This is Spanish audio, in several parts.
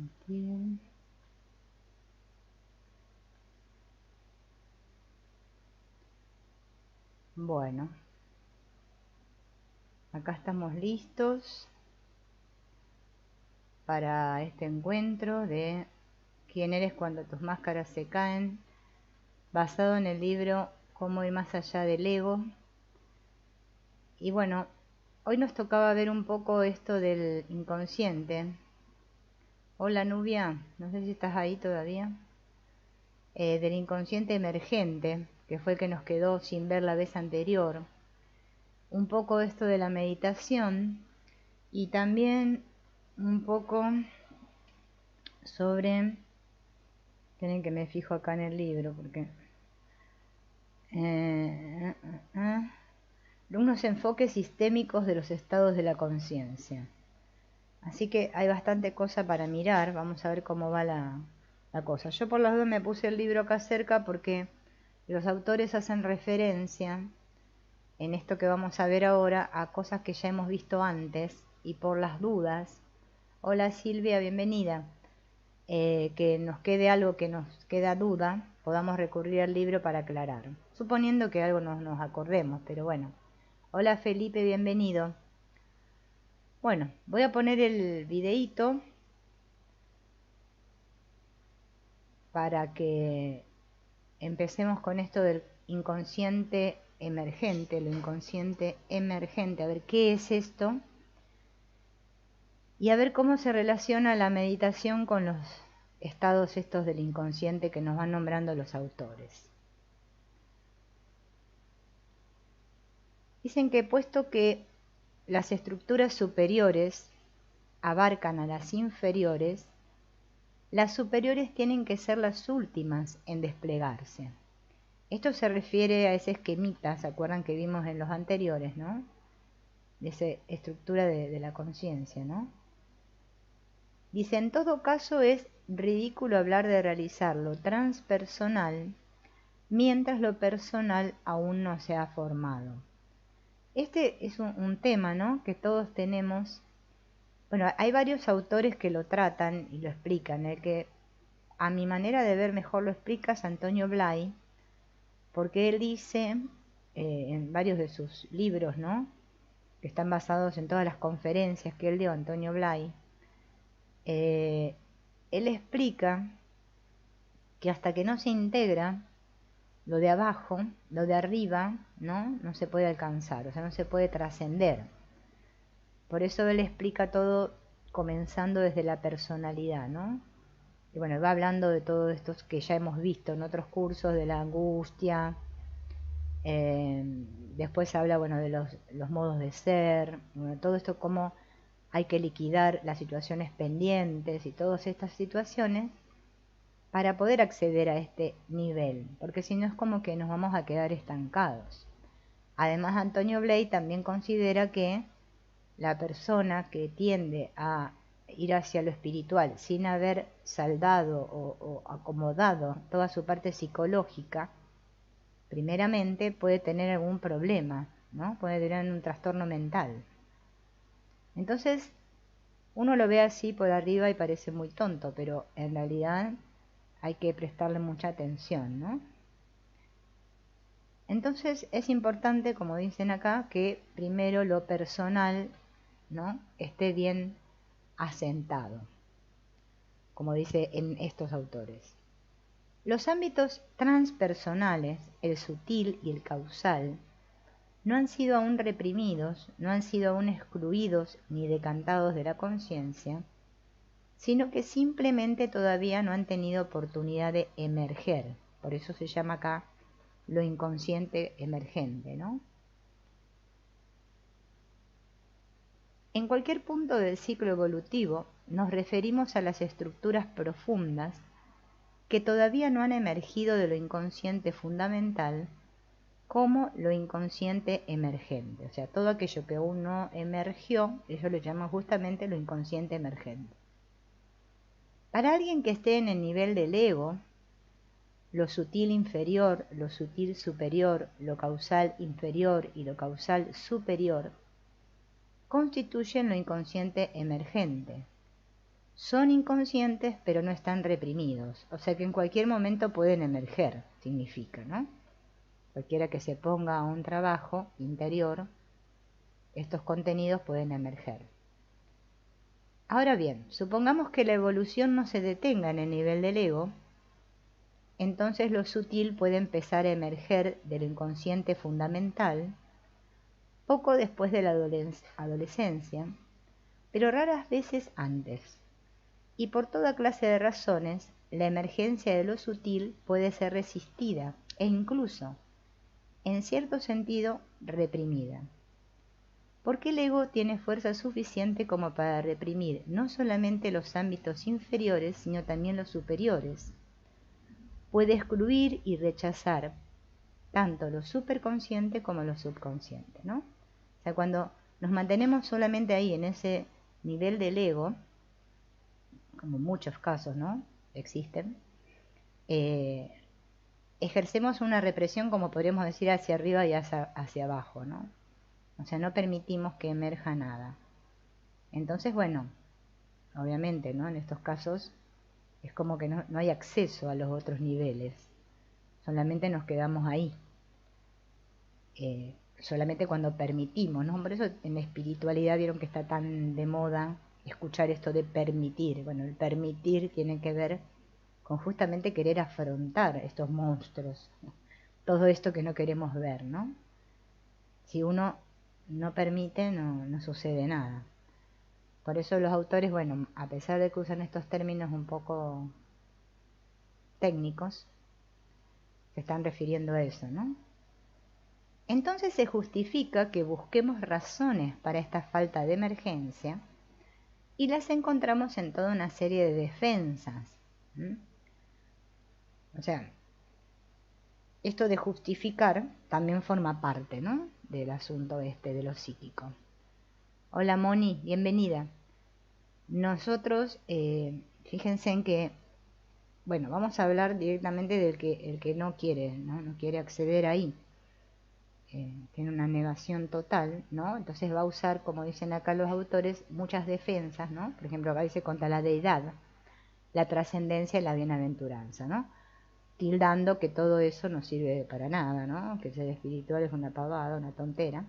sentir. Bueno, acá estamos listos para este encuentro de quién eres cuando tus máscaras se caen, basado en el libro Cómo ir más allá del ego. Y bueno, hoy nos tocaba ver un poco esto del inconsciente. Hola Nubia, no sé si estás ahí todavía. Del inconsciente emergente, que fue el que nos quedó sin ver la vez anterior. Un poco esto de la meditación y también un poco sobre... Tienen que me fijo acá en el libro porque... unos enfoques sistémicos de los estados de la conciencia. Así que hay bastante cosa para mirar. Vamos a ver cómo va la cosa. Yo por las dos me puse el libro acá cerca porque los autores hacen referencia en esto que vamos a ver ahora a cosas que ya hemos visto antes, y por las dudas, hola Silvia, bienvenida, que nos quede algo que nos queda duda, podamos recurrir al libro para aclarar, suponiendo que algo nos acordemos, pero bueno. Hola Felipe, bienvenido. Bueno, voy a poner el videíto para que empecemos con esto del inconsciente emergente, lo inconsciente emergente, a ver qué es esto y a ver cómo se relaciona la meditación con los estados estos del inconsciente que nos van nombrando los autores. Dicen que puesto que las estructuras superiores abarcan a las inferiores, las superiores tienen que ser las últimas en desplegarse. Esto se refiere a ese esquemita, ¿se acuerdan que vimos en los anteriores, no? De esa estructura de la conciencia, ¿no? Dice, en todo caso es ridículo hablar de realizar lo transpersonal mientras lo personal aún no se ha formado. Este es un tema, ¿no?, que todos tenemos. Bueno, hay varios autores que lo tratan y lo explican. El que a mi manera de ver mejor lo explica es Antonio Blay, porque él dice en varios de sus libros, ¿no?, que están basados en todas las conferencias que él dio, Antonio Blay, él explica que hasta que no se integra lo de abajo, lo de arriba, no se puede alcanzar, o sea, no se puede trascender. Por eso él explica todo comenzando desde la personalidad, ¿no? Y bueno, va hablando de todo esto que ya hemos visto en otros cursos, de la angustia. Después habla, bueno, de los modos de ser, bueno, todo esto, cómo hay que liquidar las situaciones pendientes y todas estas situaciones para poder acceder a este nivel, porque si no es como que nos vamos a quedar estancados. Además, Antonio Blay también considera que la persona que tiende a ir hacia lo espiritual sin haber saldado o acomodado toda su parte psicológica, primeramente puede tener algún problema, ¿no? Puede tener un trastorno mental. Entonces, uno lo ve así por arriba y parece muy tonto, pero en realidad hay que prestarle mucha atención, ¿no? Entonces es importante, como dicen acá, que primero lo personal, ¿no?, esté bien asentado, como dice en estos autores. Los ámbitos transpersonales, el sutil y el causal, no han sido aún reprimidos, no han sido aún excluidos ni decantados de la conciencia, sino que simplemente todavía no han tenido oportunidad de emerger. Por eso se llama acá lo inconsciente emergente, ¿no? En cualquier punto del ciclo evolutivo nos referimos a las estructuras profundas que todavía no han emergido de lo inconsciente fundamental como lo inconsciente emergente. O sea, todo aquello que aún no emergió, ellos lo llaman justamente lo inconsciente emergente. Para alguien que esté en el nivel del ego, lo sutil inferior, lo sutil superior, lo causal inferior y lo causal superior constituyen lo inconsciente emergente. son inconscientes pero no están reprimidos, o sea que en cualquier momento pueden emerger, significa, ¿no? Cualquiera que se ponga a un trabajo interior, estos contenidos pueden emerger. Ahora bien, supongamos que la evolución no se detenga en el nivel del ego, entonces lo sutil puede empezar a emerger del inconsciente fundamental poco después de la adolescencia, pero raras veces antes. Y por toda clase de razones, la emergencia de lo sutil puede ser resistida e incluso, en cierto sentido, reprimida. Porque el ego tiene fuerza suficiente como para reprimir no solamente los ámbitos inferiores, sino también los superiores. Puede excluir y rechazar tanto lo superconsciente como lo subconsciente, ¿no? O sea, cuando nos mantenemos solamente ahí, en ese nivel del ego, como muchos casos, ¿no? Existen, ejercemos una represión, como podríamos decir, hacia arriba y hacia abajo, ¿no? O sea, no permitimos que emerja nada. Entonces, bueno, obviamente, ¿no? En estos casos es como que no hay acceso a los otros niveles. Solamente nos quedamos ahí. Solamente cuando permitimos, ¿no? Por eso en la espiritualidad vieron que está tan de moda escuchar esto de permitir. Bueno, el permitir tiene que ver con justamente querer afrontar estos monstruos, ¿no? Todo esto que no queremos ver, ¿no? Si uno no permite, no sucede nada. Por eso los autores, bueno, a pesar de que usan estos términos un poco técnicos, se están refiriendo a eso, ¿no? Entonces se justifica que busquemos razones para esta falta de emergencia y las encontramos en toda una serie de defensas. O sea, esto de justificar también forma parte, ¿no?, del asunto de lo psíquico. Hola Moni, bienvenida. Nosotros, fíjense en que, bueno, vamos a hablar directamente del el que no quiere, no quiere acceder ahí. Tiene una negación total, ¿no? Entonces va a usar, como dicen acá los autores, muchas defensas, ¿no? Por ejemplo, acá dice contra la deidad, la trascendencia y la bienaventuranza, ¿no? Tildando que todo eso no sirve para nada, ¿no? Que el ser espiritual es una pavada, una tontera.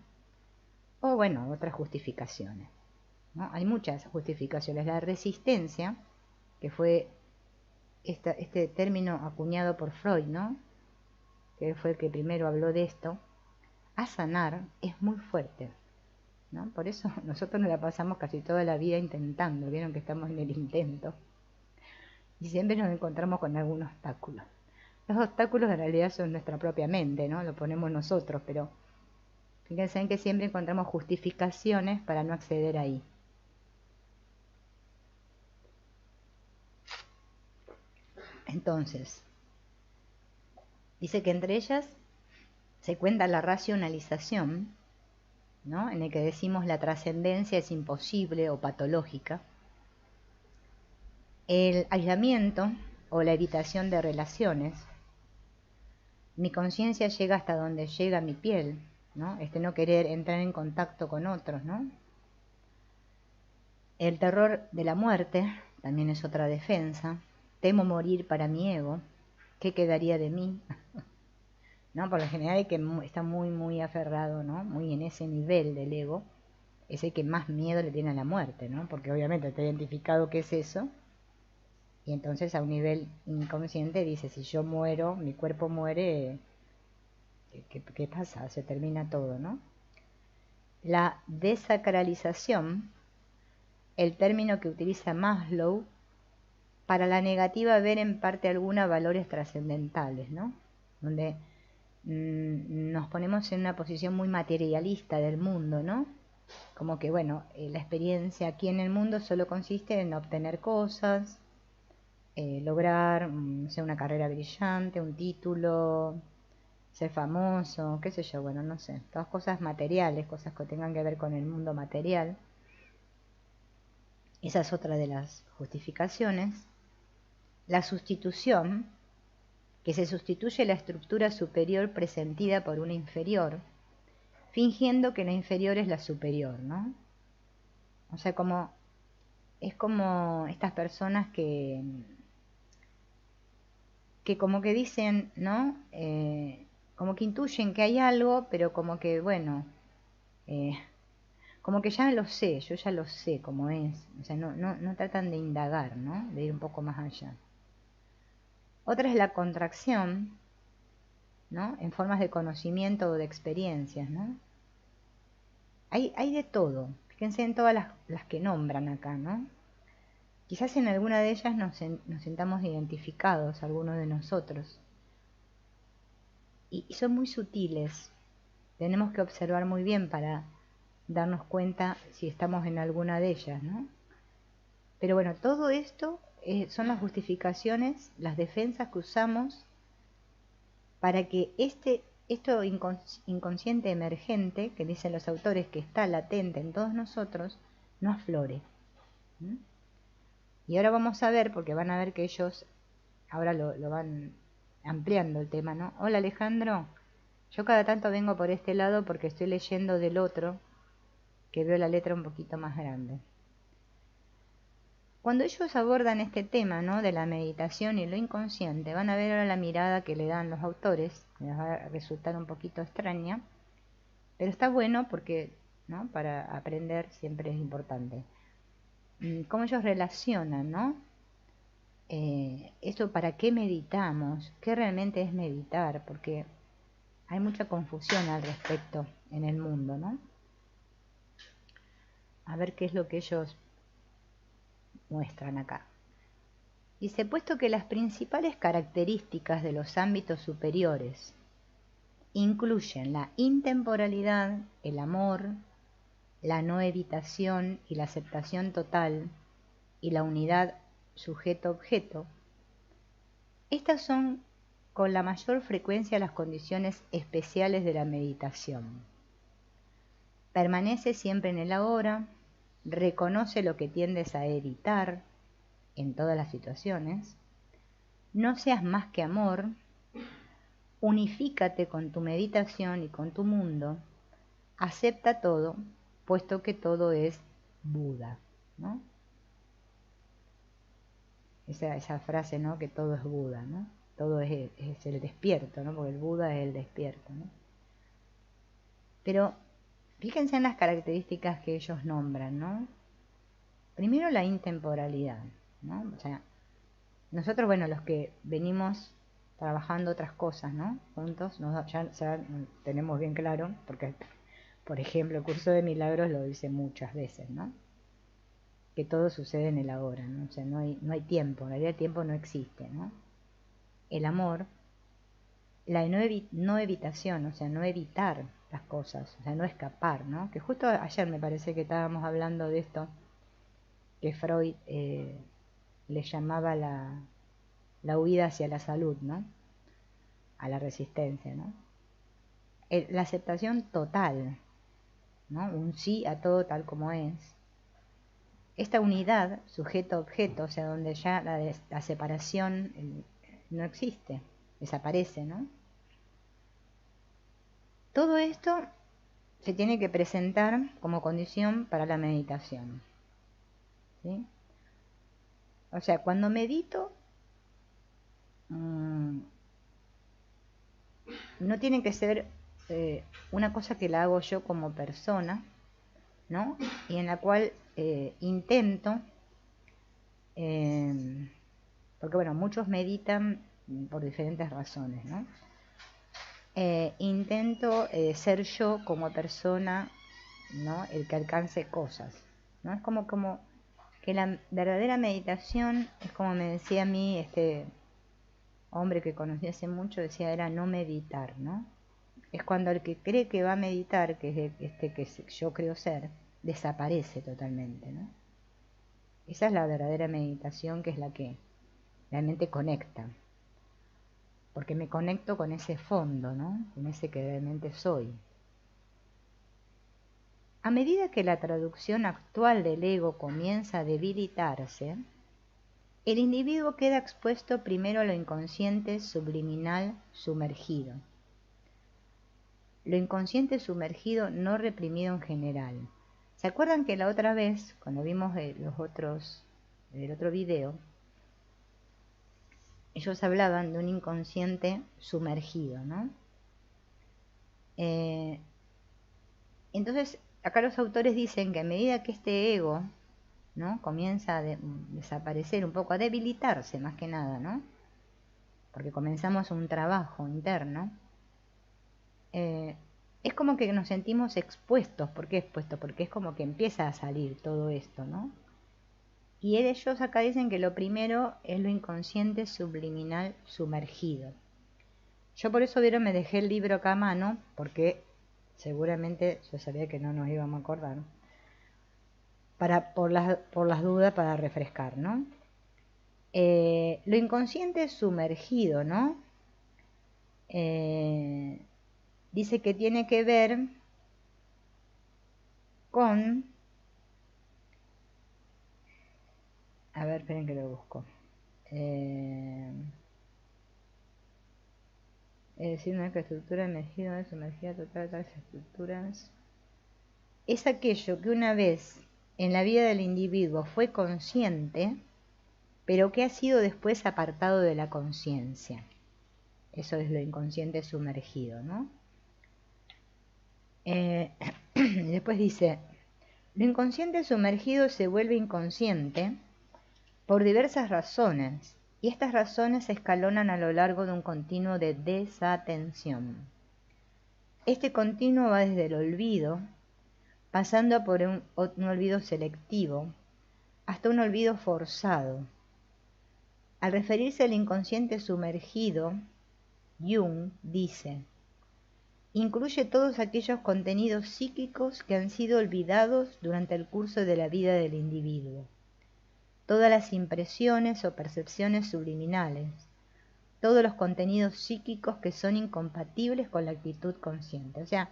O bueno, otras justificaciones, ¿no? Hay muchas justificaciones. La resistencia, que fue este término acuñado por Freud, ¿no?, que fue el que primero habló de esto, a sanar, es muy fuerte, ¿no? Por eso nosotros nos la pasamos casi toda la vida intentando. Vieron que estamos en el intento y siempre nos encontramos con algún obstáculo. Los obstáculos en realidad son nuestra propia mente, ¿no? Lo ponemos nosotros, pero fíjense en que siempre encontramos justificaciones para no acceder ahí. Entonces, dice que entre ellas se cuenta la racionalización, ¿no?, en el que decimos la trascendencia es imposible o patológica, el aislamiento o la evitación de relaciones, mi conciencia llega hasta donde llega mi piel, ¿no?, no querer entrar en contacto con otros, ¿no? El terror de la muerte también es otra defensa. Temo morir para mi ego. ¿Qué quedaría de mí? ¿No? Por lo general el que está muy aferrado, ¿no?, muy en ese nivel del ego, es el que más miedo le tiene a la muerte, ¿no? Porque obviamente está identificado qué es eso, y entonces a un nivel inconsciente dice, si yo muero, mi cuerpo muere, ¿qué pasa? Se termina todo, ¿no? La desacralización, el término que utiliza Maslow para la negativa a ver en parte alguna valores trascendentales, ¿no?, donde nos ponemos en una posición muy materialista del mundo, ¿no? Como que, bueno, la experiencia aquí en el mundo solo consiste en obtener cosas, lograr, no sé, una carrera brillante, un título, ser famoso, qué sé yo, bueno, no sé, todas cosas materiales, cosas que tengan que ver con el mundo material. Esa es otra de las justificaciones. La sustitución, que se sustituye la estructura superior presentida por una inferior, fingiendo que la inferior es la superior, ¿no? O sea, como es como estas personas que como que dicen, ¿no? Como que intuyen que hay algo, pero como que, bueno, eh, como que ya lo sé, yo ya lo sé cómo es. O sea, no tratan de indagar, ¿no? De ir un poco más allá. Otra es la contracción, ¿no? En formas de conocimiento o de experiencias, ¿no? Hay de todo. Fíjense en todas las que nombran acá, ¿no? Quizás en alguna de ellas nos sintamos identificados, algunos de nosotros. Y son muy sutiles. Tenemos que observar muy bien para darnos cuenta si estamos en alguna de ellas, ¿no? Pero bueno, todo esto son las justificaciones, las defensas que usamos para que esto inconsciente emergente, que dicen los autores que está latente en todos nosotros, no aflore. ¿Mm? Y ahora vamos a ver, porque van a ver que ellos ahora lo van ampliando el tema, ¿no? Hola Alejandro, yo cada tanto vengo por este lado porque estoy leyendo del otro, que veo la letra un poquito más grande. Cuando ellos abordan este tema, ¿no? De la meditación y lo inconsciente, van a ver ahora la mirada que le dan los autores, que les va a resultar un poquito extraña, pero está bueno porque, ¿no? Para aprender siempre es importante. Cómo ellos relacionan, ¿no? Esto para qué meditamos, qué realmente es meditar, porque hay mucha confusión al respecto en el mundo, ¿no? A ver qué es lo que ellos muestran acá. Dice, puesto que las principales características de los ámbitos superiores incluyen la intemporalidad, el amor, la no evitación y la aceptación total, y la unidad sujeto-objeto, estas son con la mayor frecuencia las condiciones especiales de la meditación. Permanece siempre en el ahora, reconoce lo que tiendes a evitar en todas las situaciones, no seas más que amor, unifícate con tu meditación y con tu mundo, acepta todo, puesto que todo es Buda, ¿no? Esa frase, ¿no? Que todo es Buda, ¿no? Todo es el despierto, ¿no? Porque el Buda es el despierto, ¿no? Pero fíjense en las características que ellos nombran, ¿no? Primero la intemporalidad, ¿no? O sea, nosotros, bueno, los que venimos trabajando otras cosas, ¿no? Juntos, ya tenemos bien claro, porque, por ejemplo, el curso de milagros lo dice muchas veces, ¿no? Que todo sucede en el ahora, ¿no? O sea, no hay tiempo, en realidad el tiempo no existe, ¿no? El amor, la no evitación, o sea, no evitar las cosas, o sea, no escapar, ¿no? Que justo ayer me parece que estábamos hablando de esto, que Freud le llamaba la huida hacia la salud, ¿no? A la resistencia, ¿no? La aceptación total, ¿no? Un sí a todo tal como es. Esta unidad, sujeto-objeto, o sea, donde ya la separación no existe, desaparece, ¿no? Todo esto se tiene que presentar como condición para la meditación, ¿sí? O sea, cuando medito, no tiene que ser una cosa que la hago yo como persona, ¿no? Y en la cual intento, porque bueno, muchos meditan por diferentes razones, ¿no? Intento ser yo como persona, ¿no? El que alcance cosas, ¿no? Es como que la verdadera meditación es como me decía a mí este hombre que conocí hace mucho, decía era no meditar, ¿no? Es cuando el que cree que va a meditar, que es este que yo creo ser, desaparece totalmente, ¿no? Esa es la verdadera meditación, que es la que realmente conecta, porque me conecto con ese fondo, ¿no? Con ese que realmente soy. A medida que la traducción actual del ego comienza a debilitarse, el individuo queda expuesto primero a lo inconsciente subliminal sumergido. Lo inconsciente sumergido no reprimido en general. O ¿Se acuerdan que la otra vez, cuando vimos el otro video, ellos hablaban de un inconsciente sumergido, ¿no? Entonces, acá los autores dicen que a medida que este ego, ¿no?, comienza a desaparecer un poco, a debilitarse más que nada, ¿no?, porque comenzamos un trabajo interno, es como que nos sentimos expuestos. ¿Por qué expuestos? Porque es como que empieza a salir todo esto, ¿no? Y ellos acá dicen que lo primero es lo inconsciente subliminal sumergido. Yo por eso, vieron, me dejé el libro acá a mano, porque seguramente yo sabía que no nos íbamos a acordar, por las dudas, para refrescar, ¿no? Lo inconsciente sumergido, ¿no? Dice que tiene que ver con... A ver, esperen que lo busco. Es decir, una estructura emergida, sumergida total de tales estructuras. Es aquello que una vez en la vida del individuo fue consciente, pero que ha sido después apartado de la conciencia. Eso es lo inconsciente sumergido, ¿no? Después dice, lo inconsciente sumergido se vuelve inconsciente por diversas razones, y estas razones se escalonan a lo largo de un continuo de desatención. Este continuo va desde el olvido, pasando por un olvido selectivo, hasta un olvido forzado. Al referirse al inconsciente sumergido, Jung dice, incluye todos aquellos contenidos psíquicos que han sido olvidados durante el curso de la vida del individuo, todas las impresiones o percepciones subliminales, todos los contenidos psíquicos que son incompatibles con la actitud consciente. O sea,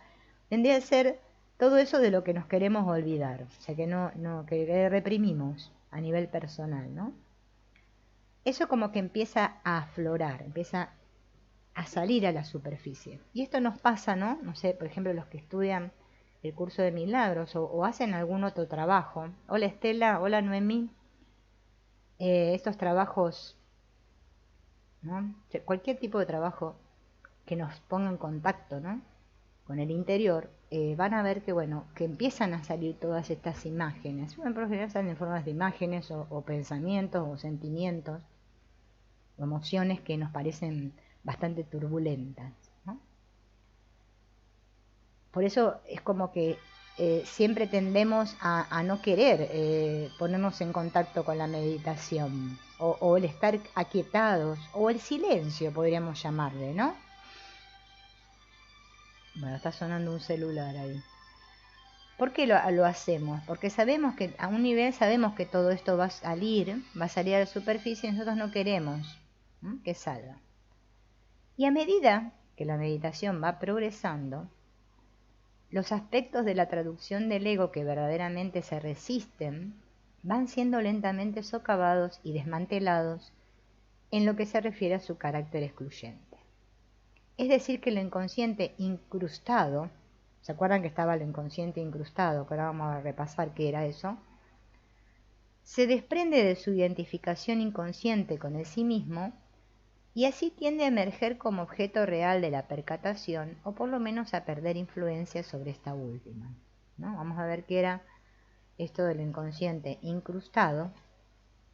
tendría que ser todo eso de lo que nos queremos olvidar, o sea, que reprimimos a nivel personal, ¿no? Eso como que empieza a aflorar, empieza a salir a la superficie. Y esto nos pasa, ¿no? No sé, por ejemplo, los que estudian el curso de milagros o hacen algún otro trabajo. Hola Estela, hola Noemí. Estos trabajos, ¿no?, cualquier tipo de trabajo que nos ponga en contacto, ¿no?, con el interior, van a ver que, bueno, que empiezan a salir todas estas imágenes. Bueno, por lo general salen en formas de imágenes o pensamientos o sentimientos o emociones que nos parecen bastante turbulentas, ¿no? Por eso es como que siempre tendemos a no querer ponernos en contacto con la meditación, o el estar aquietados, o el silencio, podríamos llamarle, ¿no? Bueno, está sonando un celular ahí. ¿Por qué lo hacemos? Porque sabemos que a un nivel sabemos que todo esto va a salir a la superficie, y nosotros no queremos que salga. Y a medida que la meditación va progresando, los aspectos de la traducción del ego que verdaderamente se resisten van siendo lentamente socavados y desmantelados en lo que se refiere a su carácter excluyente. Es decir, que lo inconsciente incrustado, ¿se acuerdan que estaba lo inconsciente incrustado? Que ahora vamos a repasar qué era eso. Se desprende de su identificación inconsciente con el sí mismo y así tiende a emerger como objeto real de la percatación, o por lo menos a perder influencia sobre esta última, ¿no? Vamos a ver qué era esto del inconsciente incrustado,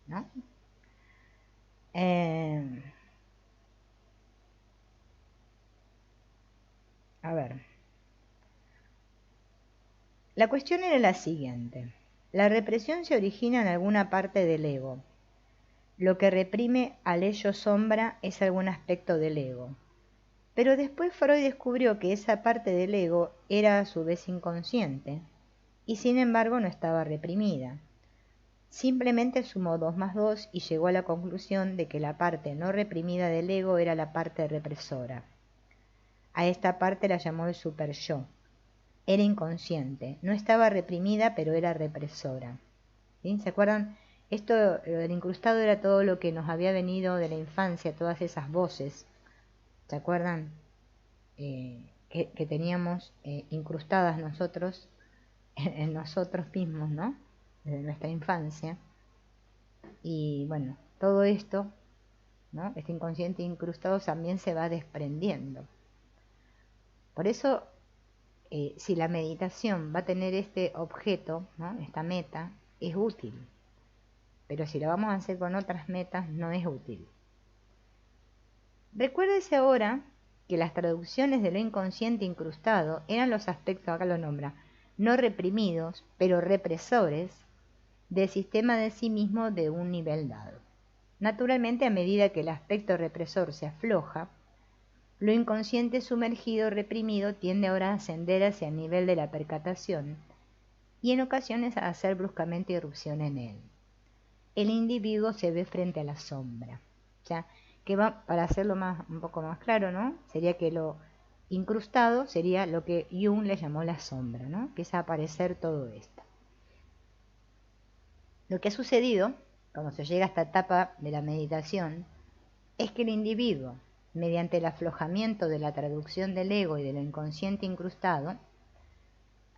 ¿no? A ver. La cuestión era la siguiente. La represión se origina en alguna parte del ego. Lo que reprime al ello sombra es algún aspecto del ego. Pero después Freud descubrió que esa parte del ego era a su vez inconsciente, y sin embargo no estaba reprimida. Simplemente sumó 2 más 2 y llegó a la conclusión de que la parte no reprimida del ego era la parte represora. A esta parte la llamó el superyo. Era inconsciente, no estaba reprimida, pero era represora. ¿Sí? ¿Se acuerdan? Esto del incrustado era todo lo que nos había venido de la infancia, todas esas voces, ¿se acuerdan? Que teníamos incrustadas nosotros en nosotros mismos, ¿no? Desde nuestra infancia. Y bueno, todo esto, ¿no? Este inconsciente incrustado también se va desprendiendo. Por eso, si la meditación va a tener este objeto, ¿no? Esta meta, es útil. Pero si lo vamos a hacer con otras metas, no es útil. Recuérdese ahora que las traducciones de lo inconsciente incrustado eran los aspectos, acá lo nombra, no reprimidos, pero represores del sistema de sí mismo de un nivel dado. Naturalmente, a medida que el aspecto represor se afloja, lo inconsciente sumergido, reprimido, tiende ahora a ascender hacia el nivel de la percatación y en ocasiones a hacer bruscamente irrupción en él. El individuo se ve frente a la sombra. O sea, que va, para hacerlo un poco más claro, ¿no? Sería que lo incrustado sería lo que Jung le llamó la sombra, ¿no? Empieza a aparecer todo esto. Lo que ha sucedido, cuando se llega a esta etapa de la meditación, es que el individuo, mediante el aflojamiento de la traducción del ego y de lo inconsciente incrustado,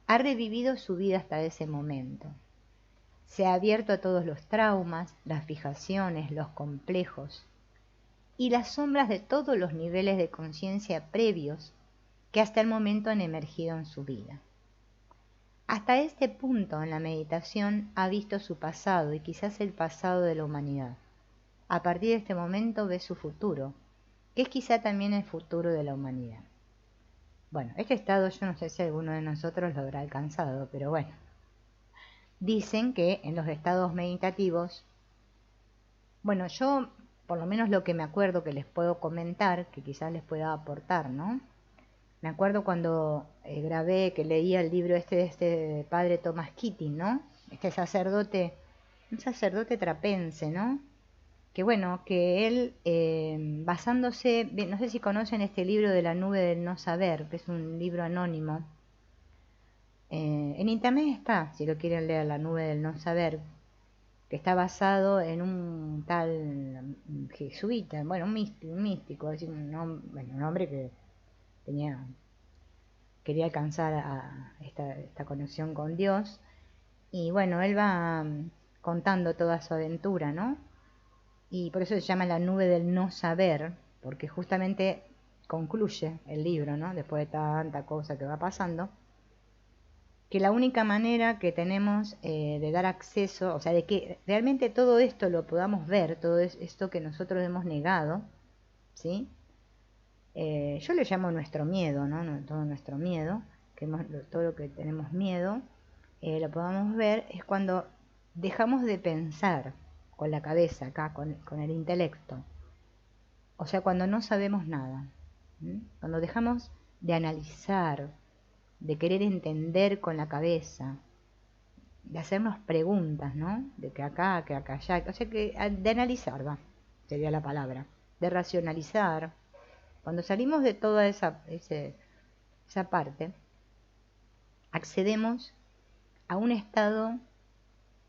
ha revivido su vida hasta ese momento. Se ha abierto a todos los traumas, las fijaciones, los complejos y las sombras de todos los niveles de conciencia previos que hasta el momento han emergido en su vida. Hasta este punto en la meditación ha visto su pasado y quizás el pasado de la humanidad. A partir de este momento ve su futuro, que es quizá también el futuro de la humanidad. Bueno, este estado yo no sé si alguno de nosotros lo habrá alcanzado, pero bueno. Dicen que en los estados meditativos, bueno, yo por lo menos lo que me acuerdo que les puedo comentar, que quizás les pueda aportar, ¿no? Me acuerdo cuando grabé, que leía el libro de este padre Thomas Keating, ¿no? Este sacerdote, un sacerdote trapense, ¿no? Que bueno, que él, basándose, no sé si conocen este libro de la nube del no saber, que es un libro anónimo. En internet está, si lo quieren leer, la nube del no saber, que está basado en un tal jesuita, bueno, un místico, un hombre que quería alcanzar a esta conexión con Dios. Y bueno, él va contando toda su aventura, ¿no? Y por eso se llama la nube del no saber, porque justamente concluye el libro, ¿no? Después de tanta cosa que va pasando, que la única manera que tenemos de dar acceso, o sea, de que realmente todo esto lo podamos ver, todo esto que nosotros hemos negado, ¿sí? Yo le llamo nuestro miedo, ¿no? Todo nuestro miedo, todo lo que tenemos miedo, lo podamos ver, es cuando dejamos de pensar con la cabeza, acá, con el intelecto. O sea, cuando no sabemos nada. Cuando dejamos de analizar, de querer entender con la cabeza, de hacernos preguntas, ¿no? De que acá allá, o sea, de analizar, sería la palabra, de racionalizar. Cuando salimos de toda esa parte, accedemos a un estado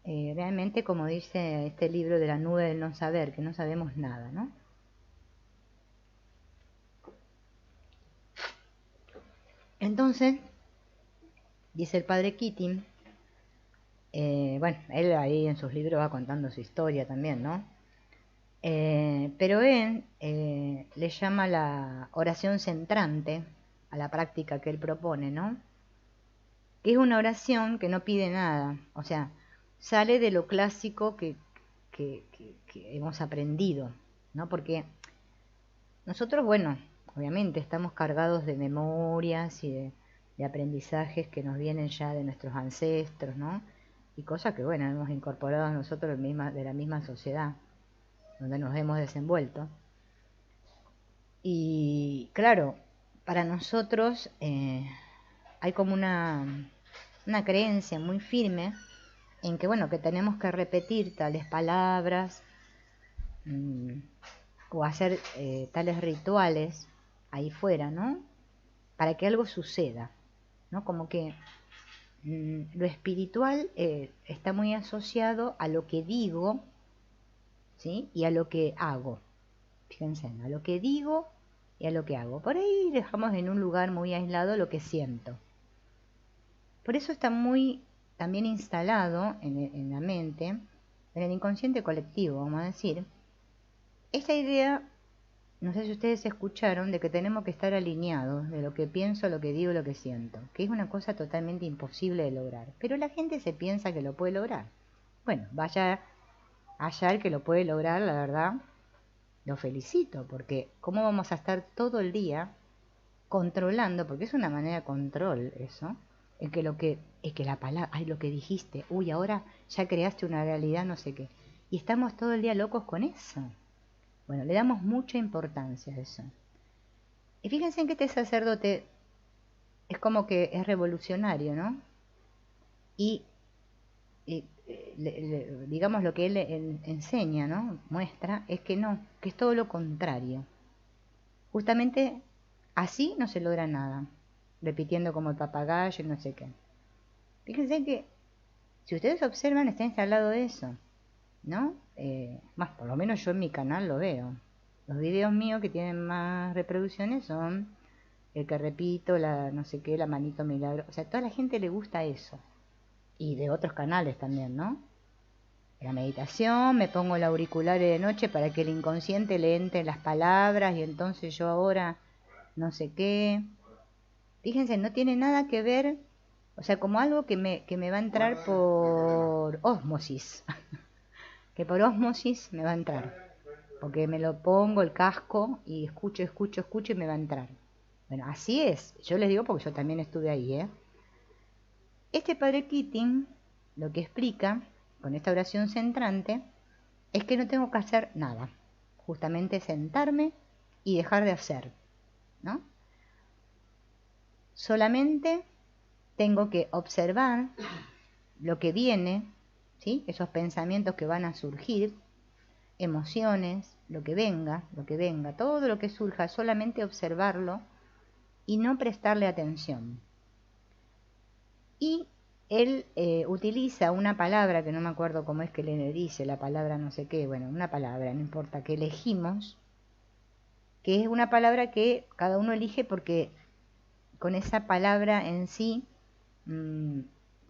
realmente, como dice este libro de la nube del no saber, que no sabemos nada, ¿no? Entonces, dice el padre Keating, bueno, él ahí en sus libros va contando su historia también, ¿no? Pero él le llama la oración centrante a la práctica que él propone, ¿no? Que es una oración que no pide nada, o sea, sale de lo clásico que hemos aprendido, ¿no? Porque nosotros, bueno, obviamente estamos cargados de memorias y de aprendizajes que nos vienen ya de nuestros ancestros, ¿no? Y cosas que, bueno, hemos incorporado a nosotros de la misma sociedad donde nos hemos desenvuelto. Y claro, para nosotros hay como una creencia muy firme en que, bueno, que tenemos que repetir tales palabras o hacer tales rituales ahí fuera, ¿no? Para que algo suceda, ¿no? Como que lo espiritual está muy asociado a lo que digo, ¿sí? Y a lo que hago. Fíjense, ¿no? A lo que digo y a lo que hago. Por ahí dejamos en un lugar muy aislado lo que siento. Por eso está muy también instalado en la mente, en el inconsciente colectivo, vamos a decir, esta idea, no sé si ustedes escucharon, de que tenemos que estar alineados de lo que pienso, lo que digo, lo que siento, que es una cosa totalmente imposible de lograr, pero la gente se piensa que lo puede lograr. Bueno, vaya allá el que lo puede lograr, la verdad, lo felicito, porque ¿cómo vamos a estar todo el día controlando? Porque es una manera de control eso, en que es que la palabra, ay, lo que dijiste, uy, ahora ya creaste una realidad, no sé qué, y estamos todo el día locos con eso. Bueno, le damos mucha importancia a eso. Y fíjense en que este sacerdote es como que es revolucionario, ¿no? Y digamos lo que él enseña, ¿no? Muestra, es que no, que es todo lo contrario. Justamente así no se logra nada, repitiendo como el papagayo y no sé qué. Fíjense que si ustedes observan está instalado eso, ¿no? Más, por lo menos yo en mi canal lo veo. Los videos míos que tienen más reproducciones son el que repito, la no sé qué, la manito milagro. O sea, a toda la gente le gusta eso. Y de otros canales también, ¿no? La meditación, me pongo el auricular de noche para que el inconsciente le entre las palabras y entonces yo ahora no sé qué. Fíjense, no tiene nada que ver, o sea, como algo que me va a entrar por ósmosis, que por ósmosis me va a entrar, porque me lo pongo el casco y escucho, escucho, escucho y me va a entrar. Bueno, así es, yo les digo porque yo también estuve ahí, ¿eh? Este padre Keating lo que explica con esta oración centrante es que no tengo que hacer nada, justamente sentarme y dejar de hacer, ¿no? Solamente tengo que observar lo que viene, ¿sí? Esos pensamientos que van a surgir, emociones, lo que venga, todo lo que surja, solamente observarlo y no prestarle atención. Y él utiliza una palabra que no me acuerdo cómo es que le dice, la palabra no sé qué, bueno, una palabra, no importa, que elegimos, que es una palabra que cada uno elige porque con esa palabra en sí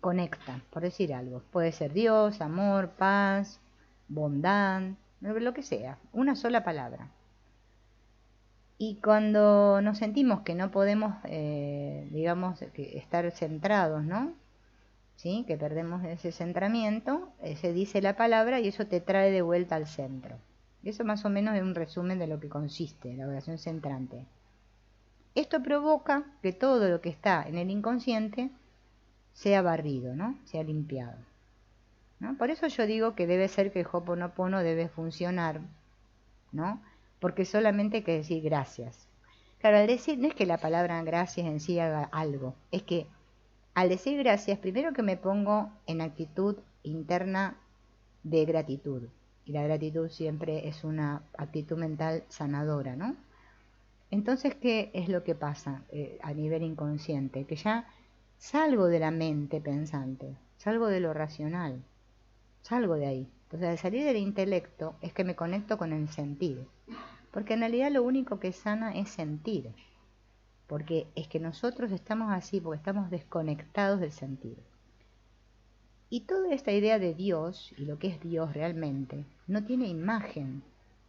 conecta, por decir algo. Puede ser Dios, amor, paz, bondad, lo que sea, una sola palabra. Y cuando nos sentimos que no podemos, digamos, estar centrados, ¿no? ¿Sí? Que perdemos ese centramiento, se dice la palabra y eso te trae de vuelta al centro. Eso más o menos es un resumen de lo que consiste la oración centrante. Esto provoca que todo lo que está en el inconsciente sea barrido, ¿no? Sea limpiado, ¿no? Por eso yo digo que debe ser que el Ho'oponopono debe funcionar, ¿no? Porque solamente hay que decir gracias. Claro, al decir, no es que la palabra gracias en sí haga algo, es que al decir gracias, primero que me pongo en actitud interna de gratitud. Y la gratitud siempre es una actitud mental sanadora, ¿no? Entonces, ¿qué es lo que pasa a nivel inconsciente? Que ya salgo de la mente pensante, salgo de lo racional, salgo de ahí. Entonces, al salir del intelecto es que me conecto con el sentir. Porque en realidad lo único que sana es sentir. Porque es que nosotros estamos así, porque estamos desconectados del sentir. Y toda esta idea de Dios, y lo que es Dios realmente, no tiene imagen,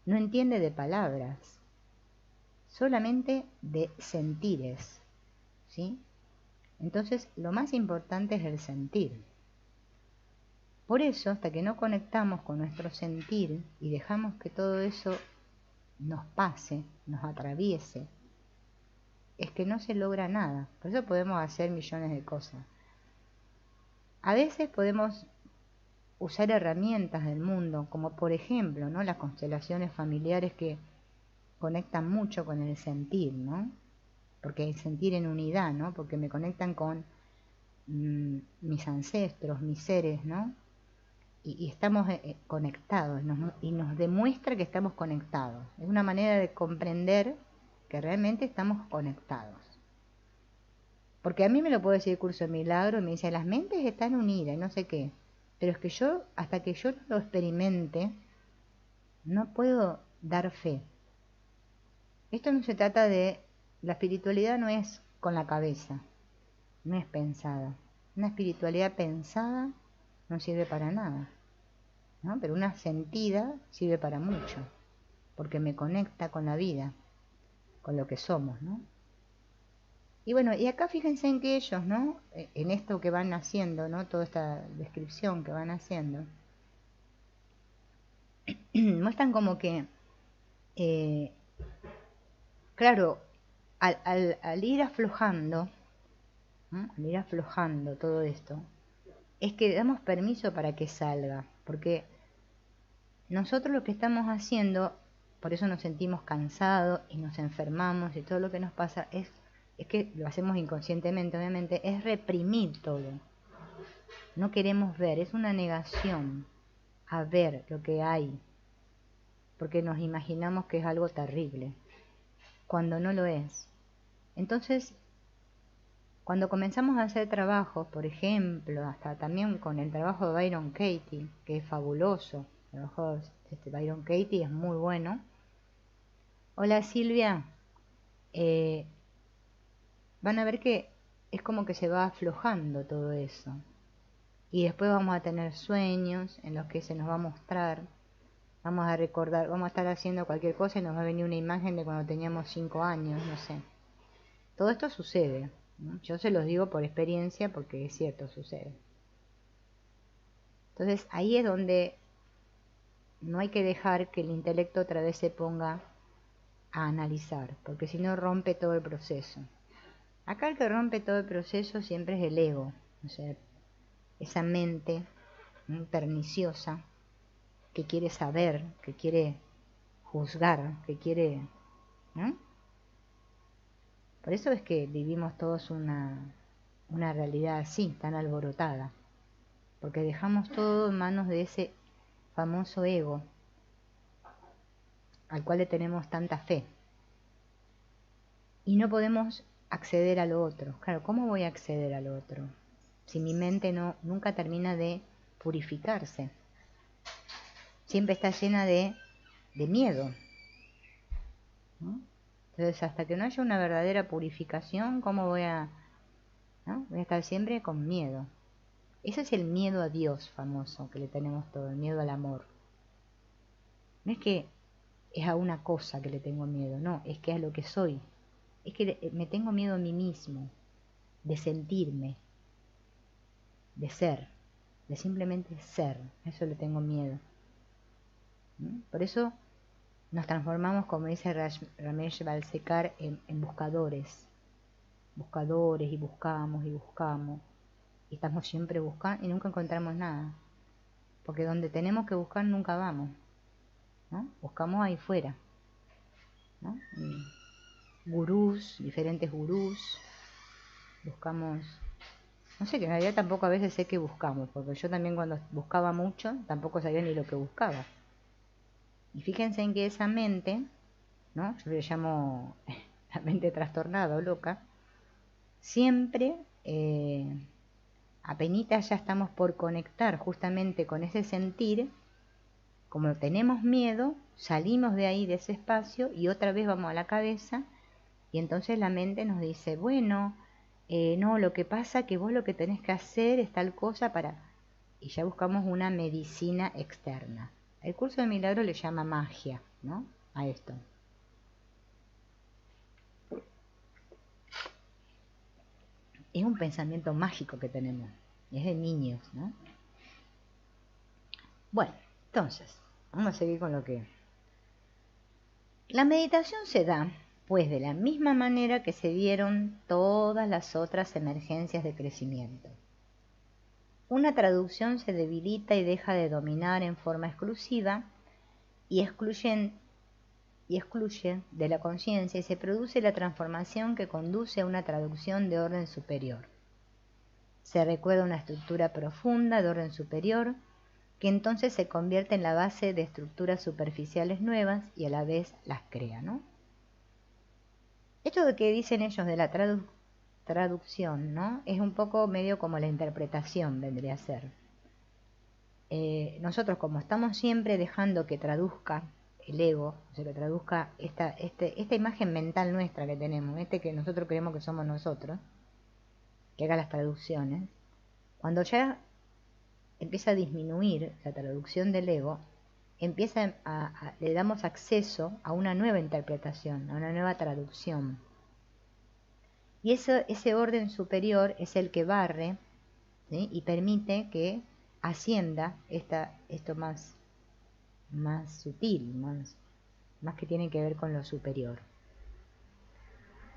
no entiende de palabras, solamente de sentires, ¿sí? Entonces, lo más importante es el sentir. Por eso, hasta que no conectamos con nuestro sentir y dejamos que todo eso nos pase, nos atraviese, es que no se logra nada. Por eso podemos hacer millones de cosas. A veces podemos usar herramientas del mundo, como por ejemplo, ¿no? Las constelaciones familiares que conectan mucho con el sentir, ¿no? Porque el sentir en unidad, ¿no? Porque me conectan con mis ancestros, mis seres, ¿no? Y estamos conectados y nos demuestra que estamos conectados. Es una manera de comprender que realmente estamos conectados. Porque a mí me lo puede decir el curso de milagro y me dice, las mentes están unidas y no sé qué. Pero es que yo, hasta que yo no lo experimente, no puedo dar fe. Esto no se trata de, la espiritualidad no es con la cabeza, no es pensada. Una espiritualidad pensada no sirve para nada, ¿no? Pero una sentida sirve para mucho, porque me conecta con la vida, con lo que somos, ¿no? Y bueno, y acá fíjense en que ellos, ¿no? En esto que van haciendo, ¿no? Toda esta descripción que van haciendo, muestran como que, eh, claro, al ir aflojando, ¿no? Al ir aflojando todo esto, es que damos permiso para que salga, porque nosotros lo que estamos haciendo, por eso nos sentimos cansados y nos enfermamos y todo lo que nos pasa es que lo hacemos inconscientemente, obviamente, es reprimir todo. No queremos ver, es una negación a ver lo que hay, porque nos imaginamos que es algo terrible, cuando no lo es. Entonces, cuando comenzamos a hacer trabajos, por ejemplo, hasta también con el trabajo de Byron Katie, que es fabuloso, el trabajo de Byron Katie es muy bueno. Hola Silvia, eh, van a ver que es como que se va aflojando todo eso. Y después vamos a tener sueños en los que se nos va a mostrar, vamos a recordar, vamos a estar haciendo cualquier cosa y nos va a venir una imagen de cuando teníamos 5 años, no sé. Todo esto sucede, ¿no? Yo se los digo por experiencia porque es cierto, sucede. Entonces ahí es donde no hay que dejar que el intelecto otra vez se ponga a analizar, porque si no rompe todo el proceso. Acá el que rompe todo el proceso siempre es el ego, o sea, esa mente perniciosa que quiere saber, que quiere juzgar, que quiere, ¿no? Por eso es que vivimos todos una realidad así, tan alborotada, porque dejamos todo en manos de ese famoso ego al cual le tenemos tanta fe. Y no podemos acceder a lo otro. Claro, ¿cómo voy a acceder a lo otro? Si mi mente nunca termina de purificarse. Siempre está llena de miedo, ¿no? Entonces, hasta que no haya una verdadera purificación, ¿cómo voy a, ¿no? Voy a estar siempre con miedo. Ese es el miedo a Dios famoso que le tenemos todo, el miedo al amor. No es que es a una cosa que le tengo miedo, no, es que es a lo que soy. Es que me tengo miedo a mí mismo, de sentirme, de ser, de simplemente ser. A eso le tengo miedo. ¿Mm? Por eso nos transformamos, como dice Ramesh Balsekar, en buscadores. Buscadores y buscamos y buscamos. Y estamos siempre buscando y nunca encontramos nada. Porque donde tenemos que buscar nunca vamos, ¿no? Buscamos ahí fuera, ¿no? Gurús, diferentes gurús. Buscamos, no sé, que en realidad tampoco a veces sé qué buscamos, porque yo también cuando buscaba mucho tampoco sabía ni lo que buscaba. Y fíjense en que esa mente, ¿no? Yo le llamo la mente trastornada o loca, siempre, apenitas ya estamos por conectar justamente con ese sentir, como tenemos miedo, salimos de ahí, de ese espacio, y otra vez vamos a la cabeza, y entonces la mente nos dice, bueno, no, lo que pasa que vos lo que tenés que hacer es tal cosa para... Y ya buscamos una medicina externa. El curso de milagro le llama magia, ¿no? A esto. Es un pensamiento mágico que tenemos. Es de niños, ¿no? Bueno, entonces, vamos a seguir con lo que... La meditación se da, pues, de la misma manera que se dieron todas las otras emergencias de crecimiento. Una traducción se debilita y deja de dominar en forma exclusiva y excluye de la conciencia y se produce la transformación que conduce a una traducción de orden superior. Se recuerda una estructura profunda de orden superior que entonces se convierte en la base de estructuras superficiales nuevas y a la vez las crea, ¿no? Esto de que dicen ellos de la traducción, ¿no? Es un poco medio como la interpretación vendría a ser. Nosotros como estamos siempre dejando que traduzca el ego, o sea, que traduzca esta imagen mental nuestra que tenemos, que nosotros creemos que somos nosotros, que haga las traducciones, Cuando ya empieza a disminuir la traducción del ego, le damos acceso a una nueva interpretación, a una nueva traducción. Y ese orden superior es el que barre, ¿sí? Y permite que ascienda esto más sutil, más que tiene que ver con lo superior.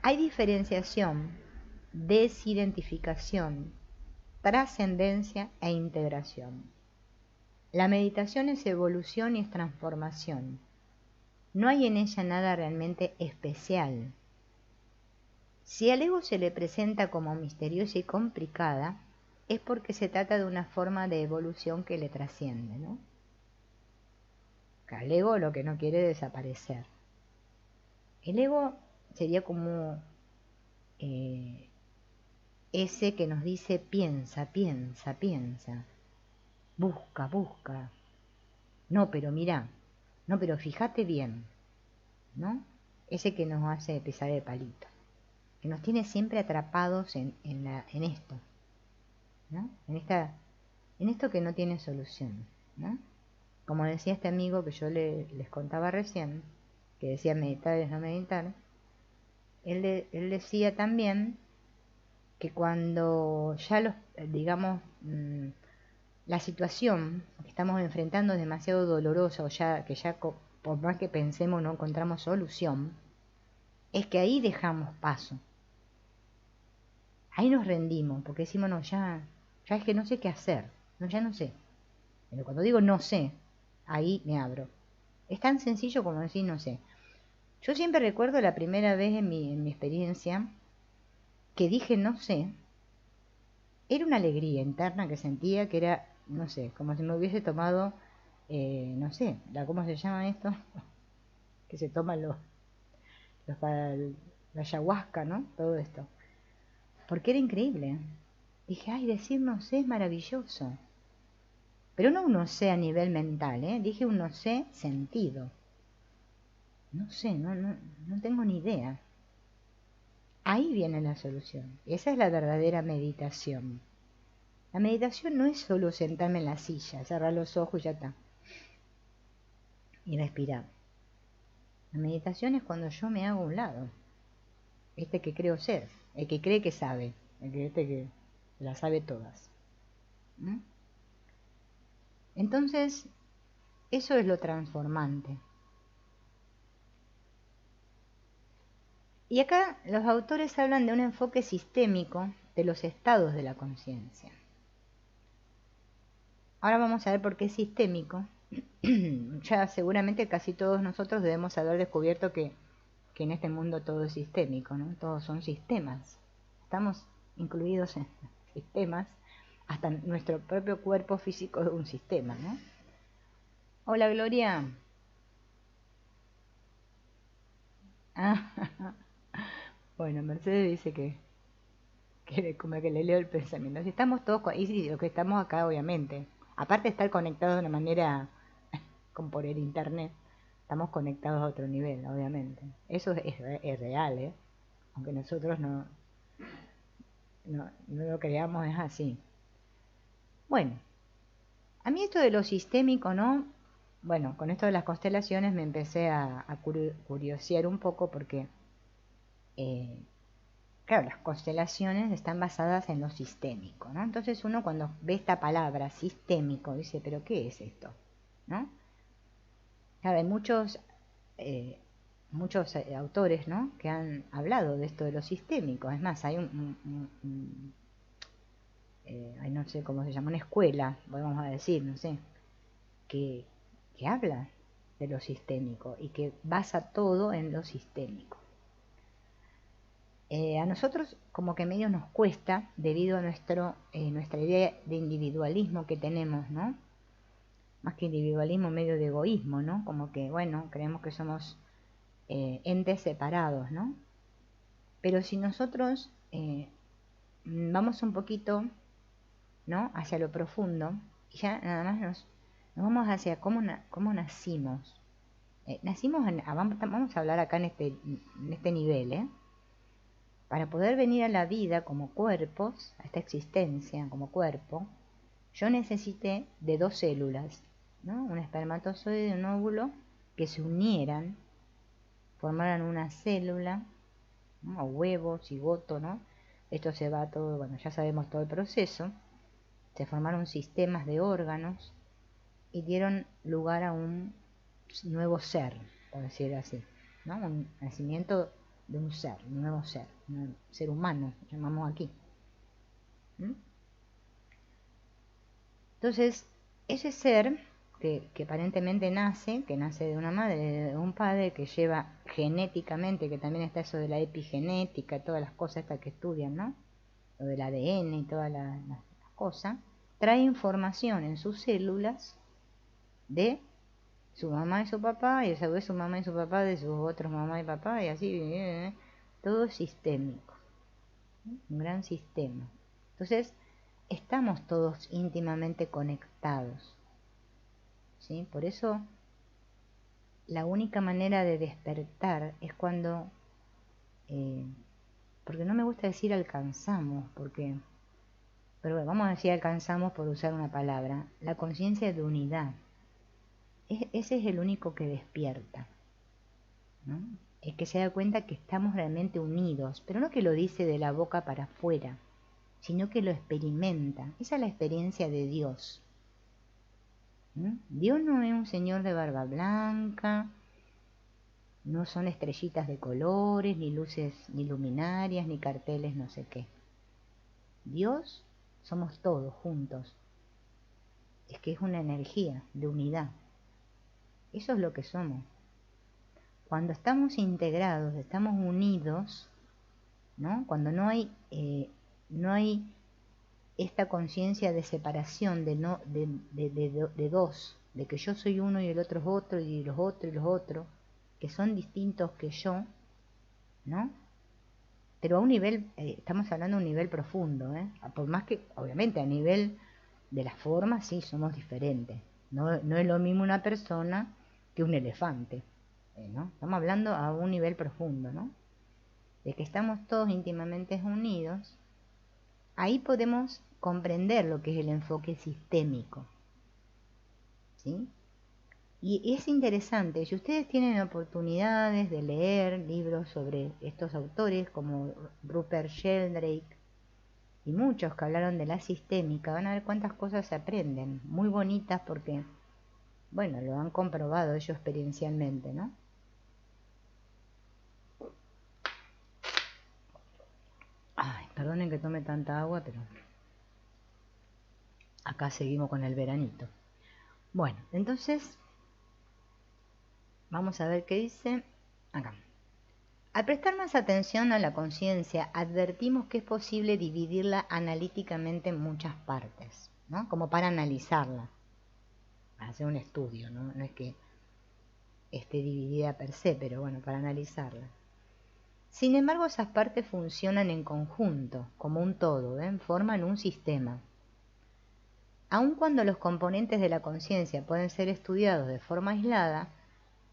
Hay diferenciación, desidentificación, trascendencia e integración. La meditación es evolución y es transformación. No hay en ella nada realmente especial. Si al ego se le presenta como misteriosa y complicada, es porque se trata de una forma de evolución que le trasciende, ¿no? Al ego lo que no quiere es desaparecer. El ego sería como ese que nos dice piensa, piensa, piensa, busca, busca. No, pero mira, no, pero fíjate bien, ¿no? Ese que nos hace pisar el palito, que nos tiene siempre atrapados en esto, ¿no? En esto que no tiene solución, ¿no? Como decía este amigo que yo les contaba recién, que decía meditar es no meditar, él decía también que cuando ya digamos, la situación que estamos enfrentando es demasiado dolorosa o que ya por más que pensemos no encontramos solución, es que ahí dejamos paso. Ahí nos rendimos, porque decimos, no, ya es que no sé qué hacer, no, ya no sé. Pero cuando digo no sé, ahí me abro. Es tan sencillo como decir no sé. Yo siempre recuerdo la primera vez en mi experiencia que dije no sé, era una alegría interna que sentía que era, no sé, como si me hubiese tomado, no sé, ¿cómo se llama esto? Que se toman para la ayahuasca, ¿no? Todo esto. Porque era increíble. Dije, ay, decir no sé es maravilloso. Pero no un no sé a nivel mental, ¿eh? Dije un no sé sentido. No sé, no tengo ni idea. Ahí viene la solución. Esa es la verdadera meditación. La meditación no es solo sentarme en la silla, cerrar los ojos y ya está. Y respirar. La meditación es cuando yo me hago a un lado. Este que creo ser, el que cree que sabe, que las sabe todas. ¿Mm? Entonces, eso es lo transformante. Y acá los autores hablan de un enfoque sistémico de los estados de la conciencia. Ahora vamos a ver por qué es sistémico. Ya seguramente casi todos nosotros debemos haber descubierto que en este mundo todo es sistémico, ¿no? Todos son sistemas. Estamos incluidos en sistemas, hasta nuestro propio cuerpo físico es un sistema, ¿no? Hola, Gloria. Ah, bueno, Mercedes dice como que le leo el pensamiento. Si estamos todos, y sí, lo que estamos acá, obviamente. Aparte de estar conectados de una manera, como por el internet, estamos conectados a otro nivel, obviamente. Eso es real, ¿eh? Aunque nosotros no lo creamos, es así. Bueno, a mí esto de lo sistémico, ¿no? Bueno, con esto de las constelaciones me empecé a curiosear un poco porque, claro, las constelaciones están basadas en lo sistémico, ¿no? Entonces uno cuando ve esta palabra sistémico dice, ¿pero qué es esto? ¿No? Claro, hay muchos autores, ¿no? Que han hablado de esto de lo sistémico. Es más, hay no sé cómo se llama, una escuela, vamos a decir, no sé, que habla de lo sistémico y que basa todo en lo sistémico. A nosotros como que medio nos cuesta debido a nuestra idea de individualismo que tenemos, ¿no? Más que individualismo, medio de egoísmo, ¿no? Como que, bueno, creemos que somos entes separados, ¿no? Pero si nosotros vamos un poquito, ¿no? Hacia lo profundo, y ya nada más nos vamos hacia cómo nacimos. Nacimos vamos a hablar acá en este nivel, ¿eh? Para poder venir a la vida como cuerpos, a esta existencia como cuerpo, yo necesité de 2 células, ¿no? Un espermatozoide y un óvulo que se unieran, formaran una célula, ¿no? O huevo, cigoto, ¿no? Esto se va todo, bueno, ya sabemos todo el proceso. Se formaron sistemas de órganos y dieron lugar a un nuevo ser, por decir así, ¿no? Un nacimiento de un ser, un nuevo ser, un ser humano, llamamos aquí. ¿Mm? Entonces, ese ser que aparentemente nace, que nace de una madre, de un padre, que lleva genéticamente, que también está eso de la epigenética, todas las cosas estas que estudian, ¿no? Lo del ADN y todas las cosas, trae información en sus células de su mamá y su papá, y a su vez su mamá y su papá de sus otros mamá y papá, y así, todo es sistémico, un gran sistema. Entonces, estamos todos íntimamente conectados, ¿sí? Por eso, la única manera de despertar es cuando, porque no me gusta decir alcanzamos, pero bueno, vamos a decir alcanzamos por usar una palabra, la conciencia de unidad. Ese es el único que despierta, ¿no? Es que se da cuenta que estamos realmente unidos, pero no que lo dice de la boca para afuera, sino que lo experimenta. Esa es la experiencia de Dios. ¿Mm? Dios no es un señor de barba blanca, no son estrellitas de colores, ni luces, ni luminarias, ni carteles, no sé qué. Dios somos todos juntos. Es que es una energía de unidad. Eso es lo que somos. Cuando estamos integrados, estamos unidos, ¿no? Cuando no hay esta conciencia de separación, de dos, de que yo soy uno y el otro es otro, y los otros y los otros, que son distintos que yo, ¿no? Pero a un nivel, estamos hablando de un nivel profundo, por más que, obviamente, a nivel de la forma, sí, somos diferentes. No es lo mismo una persona que un elefante, ¿no? Estamos hablando a un nivel profundo, ¿no? De que estamos todos íntimamente unidos. Ahí podemos comprender lo que es el enfoque sistémico, ¿sí? Y es interesante, si ustedes tienen oportunidades de leer libros sobre estos autores como Rupert Sheldrake y muchos que hablaron de la sistémica, van a ver cuántas cosas se aprenden, muy bonitas porque, bueno, lo han comprobado ellos experiencialmente, ¿no? Ay, perdonen que tome tanta agua, pero acá seguimos con el veranito. Bueno, entonces vamos a ver qué dice acá. Al prestar más atención a la conciencia, advertimos que es posible dividirla analíticamente en muchas partes, ¿no? Como para analizarla, para hacer un estudio, ¿no? No es que esté dividida per se, pero bueno, para analizarla. Sin embargo, esas partes funcionan en conjunto, como un todo, forman un sistema. Aun cuando los componentes de la conciencia pueden ser estudiados de forma aislada,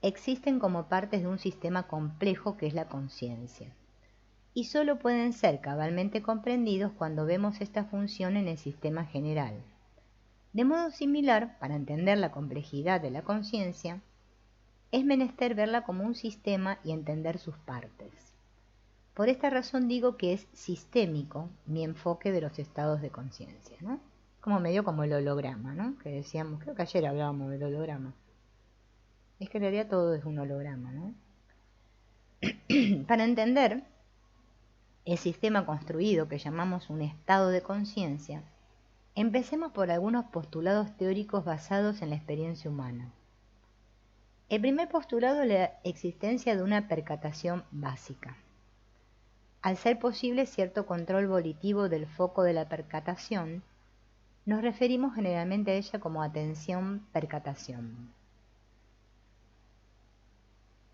existen como partes de un sistema complejo que es la conciencia, y solo pueden ser cabalmente comprendidos cuando vemos esta función en el sistema general. De modo similar, para entender la complejidad de la conciencia, es menester verla como un sistema y entender sus partes. Por esta razón digo que es sistémico mi enfoque de los estados de conciencia, ¿no? Como medio como el holograma, ¿no? Que decíamos, creo que ayer hablábamos del holograma. Es que en realidad todo es un holograma, ¿no? Para entender el sistema construido que llamamos un estado de conciencia, empecemos por algunos postulados teóricos basados en la experiencia humana. El primer postulado es la existencia de una percatación básica. Al ser posible cierto control volitivo del foco de la percatación, nos referimos generalmente a ella como atención-percatación.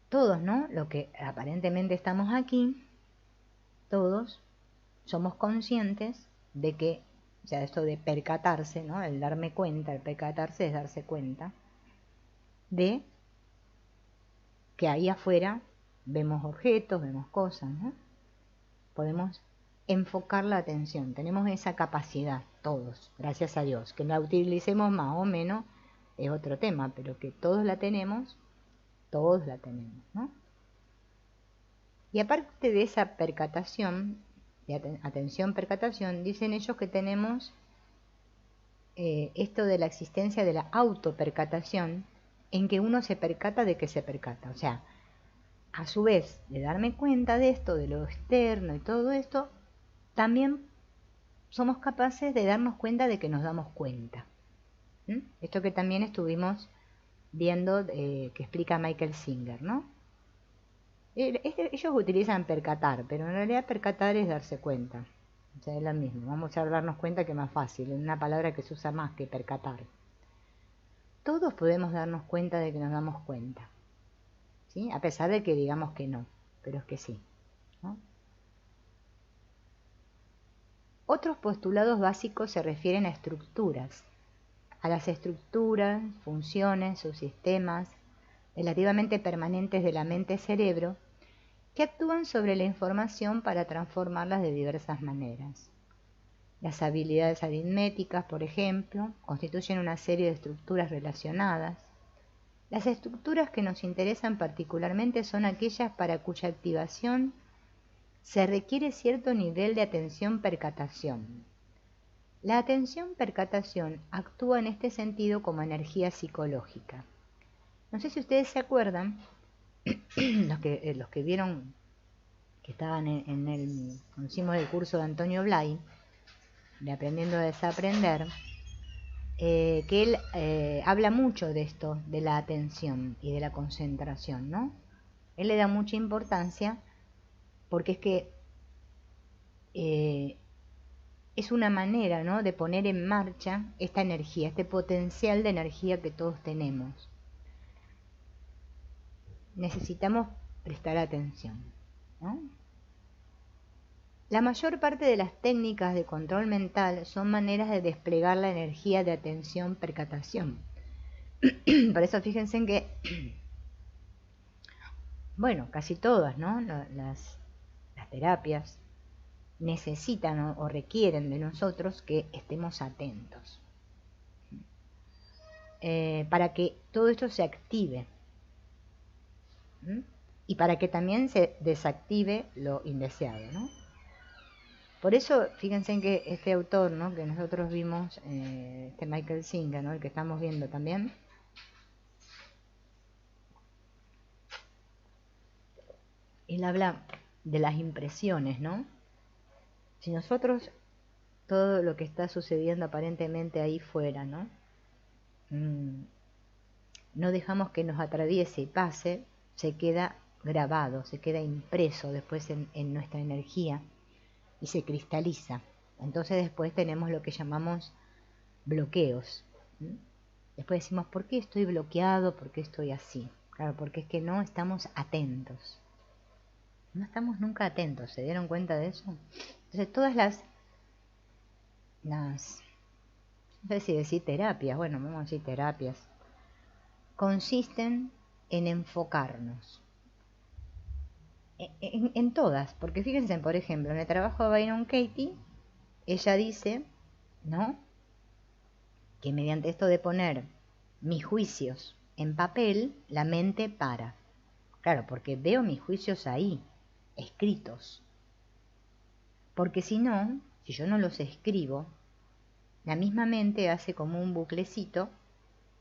Todos, ¿no? Lo que aparentemente estamos aquí, todos somos conscientes de que, o sea, esto de percatarse, ¿no? El darme cuenta, el percatarse es darse cuenta de que ahí afuera vemos objetos, vemos cosas, ¿no? podemos enfocar la atención. Tenemos esa capacidad, todos, gracias a Dios. Que la utilicemos más o menos es otro tema, pero que todos la tenemos, ¿no? Y aparte de esa percatación, de atención percatación, dicen ellos que tenemos esto de la existencia de la autopercatación, en que uno se percata de que se percata. O sea, a su vez de darme cuenta de esto, de lo externo y todo esto, también somos capaces de darnos cuenta de que nos damos cuenta. Esto que también estuvimos viendo, que explica Michael Singer, ¿no? Ellos utilizan percatar, pero en realidad percatar es darse cuenta. O sea, es lo mismo. Vamos a darnos cuenta que es más fácil, es una palabra que se usa más que percatar. Todos podemos darnos cuenta de que nos damos cuenta, ¿sí? A pesar de que digamos que no, pero es que sí, ¿no? Otros postulados básicos se refieren a estructuras, a las estructuras, funciones, subsistemas relativamente permanentes de la mente-cerebro que actúan sobre la información para transformarlas de diversas maneras. Las habilidades aritméticas, por ejemplo, constituyen una serie de estructuras relacionadas. Las estructuras que nos interesan particularmente son aquellas para cuya activación se requiere cierto nivel de atención-percatación. La atención-percatación actúa en este sentido como energía psicológica. No sé si ustedes se acuerdan, los que vieron, que estaban cuando hicimos el curso de Antonio Blay, de Aprendiendo a Desaprender, que él habla mucho de esto, de la atención y de la concentración, ¿no? Él le da mucha importancia porque es que es una manera, ¿no?, de poner en marcha esta energía, este potencial de energía que todos tenemos. Necesitamos prestar atención, ¿no? La mayor parte de las técnicas de control mental son maneras de desplegar la energía de atención-percatación. Por eso fíjense en que, bueno, casi todas, ¿no?, las terapias necesitan o requieren de nosotros que estemos atentos, para que todo esto se active, y para que también se desactive lo indeseado, ¿no? Por eso, fíjense en que este autor, ¿no?, que nosotros vimos, este Michael Singer, ¿no?, el que estamos viendo también, él habla de las impresiones, ¿no? Si nosotros, todo lo que está sucediendo aparentemente ahí fuera, ¿no?, no dejamos que nos atraviese y pase, se queda grabado, se queda impreso después en nuestra energía y se cristaliza. Entonces después tenemos lo que llamamos bloqueos. Después decimos, ¿por qué estoy bloqueado? ¿Por qué estoy así? Claro, porque es que no estamos atentos. No estamos nunca atentos, ¿se dieron cuenta de eso? Entonces todas no sé si decir terapias, bueno, vamos a decir terapias, consisten en enfocarnos. En todas, porque fíjense, por ejemplo, en el trabajo de Byron Katie, ella dice, ¿no?, que mediante esto de poner mis juicios en papel, la mente para. Claro, porque veo mis juicios ahí, escritos. Porque si no, si yo no los escribo, la misma mente hace como un buclecito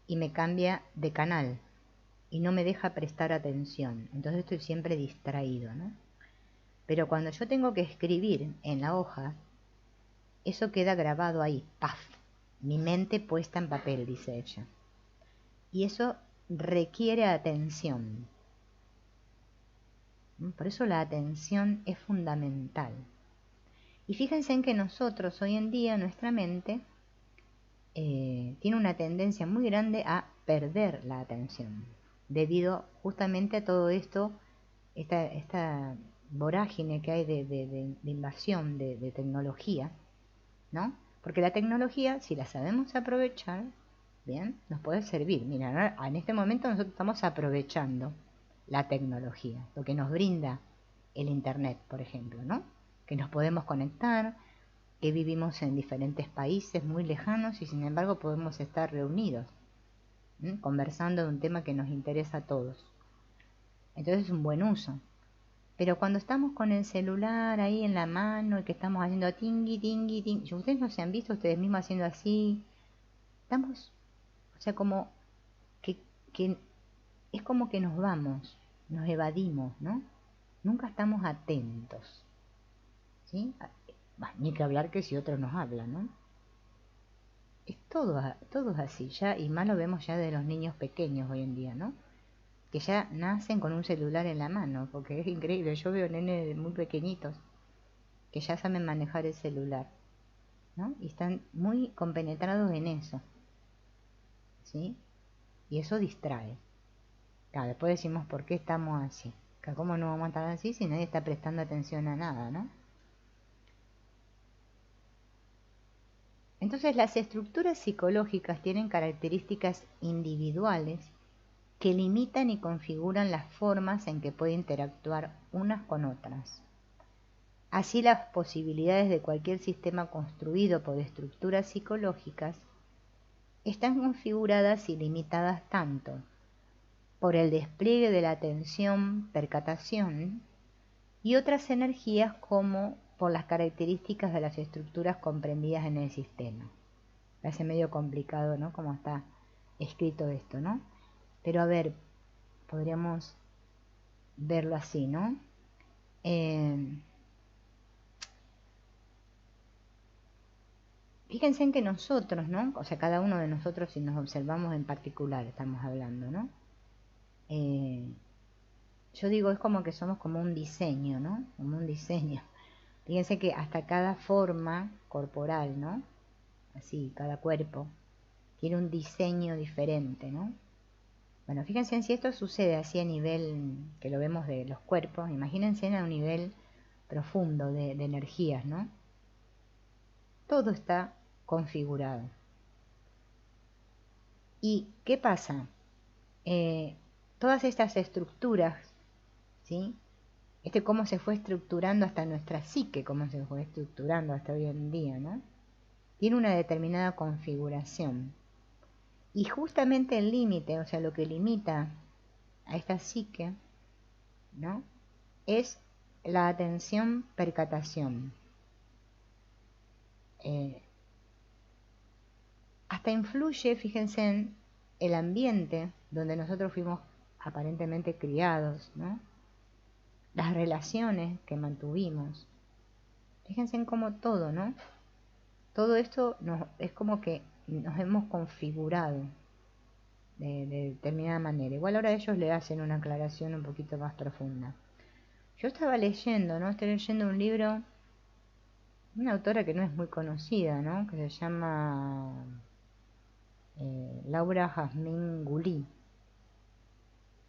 y me cambia de canal y no me deja prestar atención. Entonces estoy siempre distraído, ¿no? Pero cuando yo tengo que escribir en la hoja, eso queda grabado ahí, ¡paf! Mi mente puesta en papel, dice ella. Y eso requiere atención. Por eso la atención es fundamental. Y fíjense en que nosotros hoy en día, nuestra mente tiene una tendencia muy grande a perder la atención, debido justamente a todo esto, esta vorágine que hay de invasión de tecnología, ¿no? Porque la tecnología, si la sabemos aprovechar, bien, nos puede servir. Mira, en este momento nosotros estamos aprovechando la tecnología, lo que nos brinda el Internet, por ejemplo, ¿no? que nos podemos conectar, que vivimos en diferentes países muy lejanos y sin embargo podemos estar reunidos, conversando de un tema que nos interesa a todos. Entonces es un buen uso. Pero cuando estamos con el celular ahí en la mano y que estamos haciendo tingui, tingui, tingui, ustedes no se han visto ustedes mismos haciendo así, estamos, o sea, como que es como que nos vamos, nos evadimos, ¿no? Nunca estamos atentos, ¿sí? Ni que hablar que si otro nos habla, ¿no? Es todo es así, ya, y más lo vemos ya de los niños pequeños hoy en día, ¿no? Que ya nacen con un celular en la mano, porque es increíble, yo veo nenes muy pequeñitos que ya saben manejar el celular, ¿no? Y están muy compenetrados en eso, ¿sí? Y eso distrae. Claro, después decimos por qué estamos así. ¿Cómo no vamos a estar así si nadie está prestando atención a nada, ¿no? Entonces las estructuras psicológicas tienen características individuales que limitan y configuran las formas en que puede interactuar unas con otras. Así las posibilidades de cualquier sistema construido por estructuras psicológicas están configuradas y limitadas tanto por el despliegue de la atención, percatación y otras energías como por las características de las estructuras comprendidas en el sistema. Parece medio complicado, ¿no? Como está escrito esto, ¿no? Pero a ver, podríamos verlo así, ¿no? Fíjense en que nosotros, ¿no? O sea, cada uno de nosotros, si nos observamos en particular, estamos hablando, ¿no? Yo digo, es como que somos como un diseño, ¿no? Como un diseño. Fíjense que hasta cada forma corporal, ¿no? Así, cada cuerpo tiene un diseño diferente, ¿no? Bueno, fíjense en si esto sucede así a nivel que lo vemos de los cuerpos, imagínense a un nivel profundo de energías, ¿no? Todo está configurado. ¿Y qué pasa? Todas estas estructuras, ¿sí? Cómo se fue estructurando hasta nuestra psique, cómo se fue estructurando hasta hoy en día, ¿no? Tiene una determinada configuración. Y justamente el límite, o sea, lo que limita a esta psique, ¿no? Es la atención percatación. Hasta influye, fíjense, en el ambiente donde nosotros fuimos aparentemente criados, ¿no? Las relaciones que mantuvimos. Fíjense en cómo todo, ¿no? Todo esto es como que nos hemos configurado de determinada manera. Igual ahora ellos le hacen una aclaración un poquito más profunda. Yo estaba leyendo, ¿no? Estoy leyendo un libro, una autora que no es muy conocida, ¿no? Que se llama Laura Jazmín Gulí,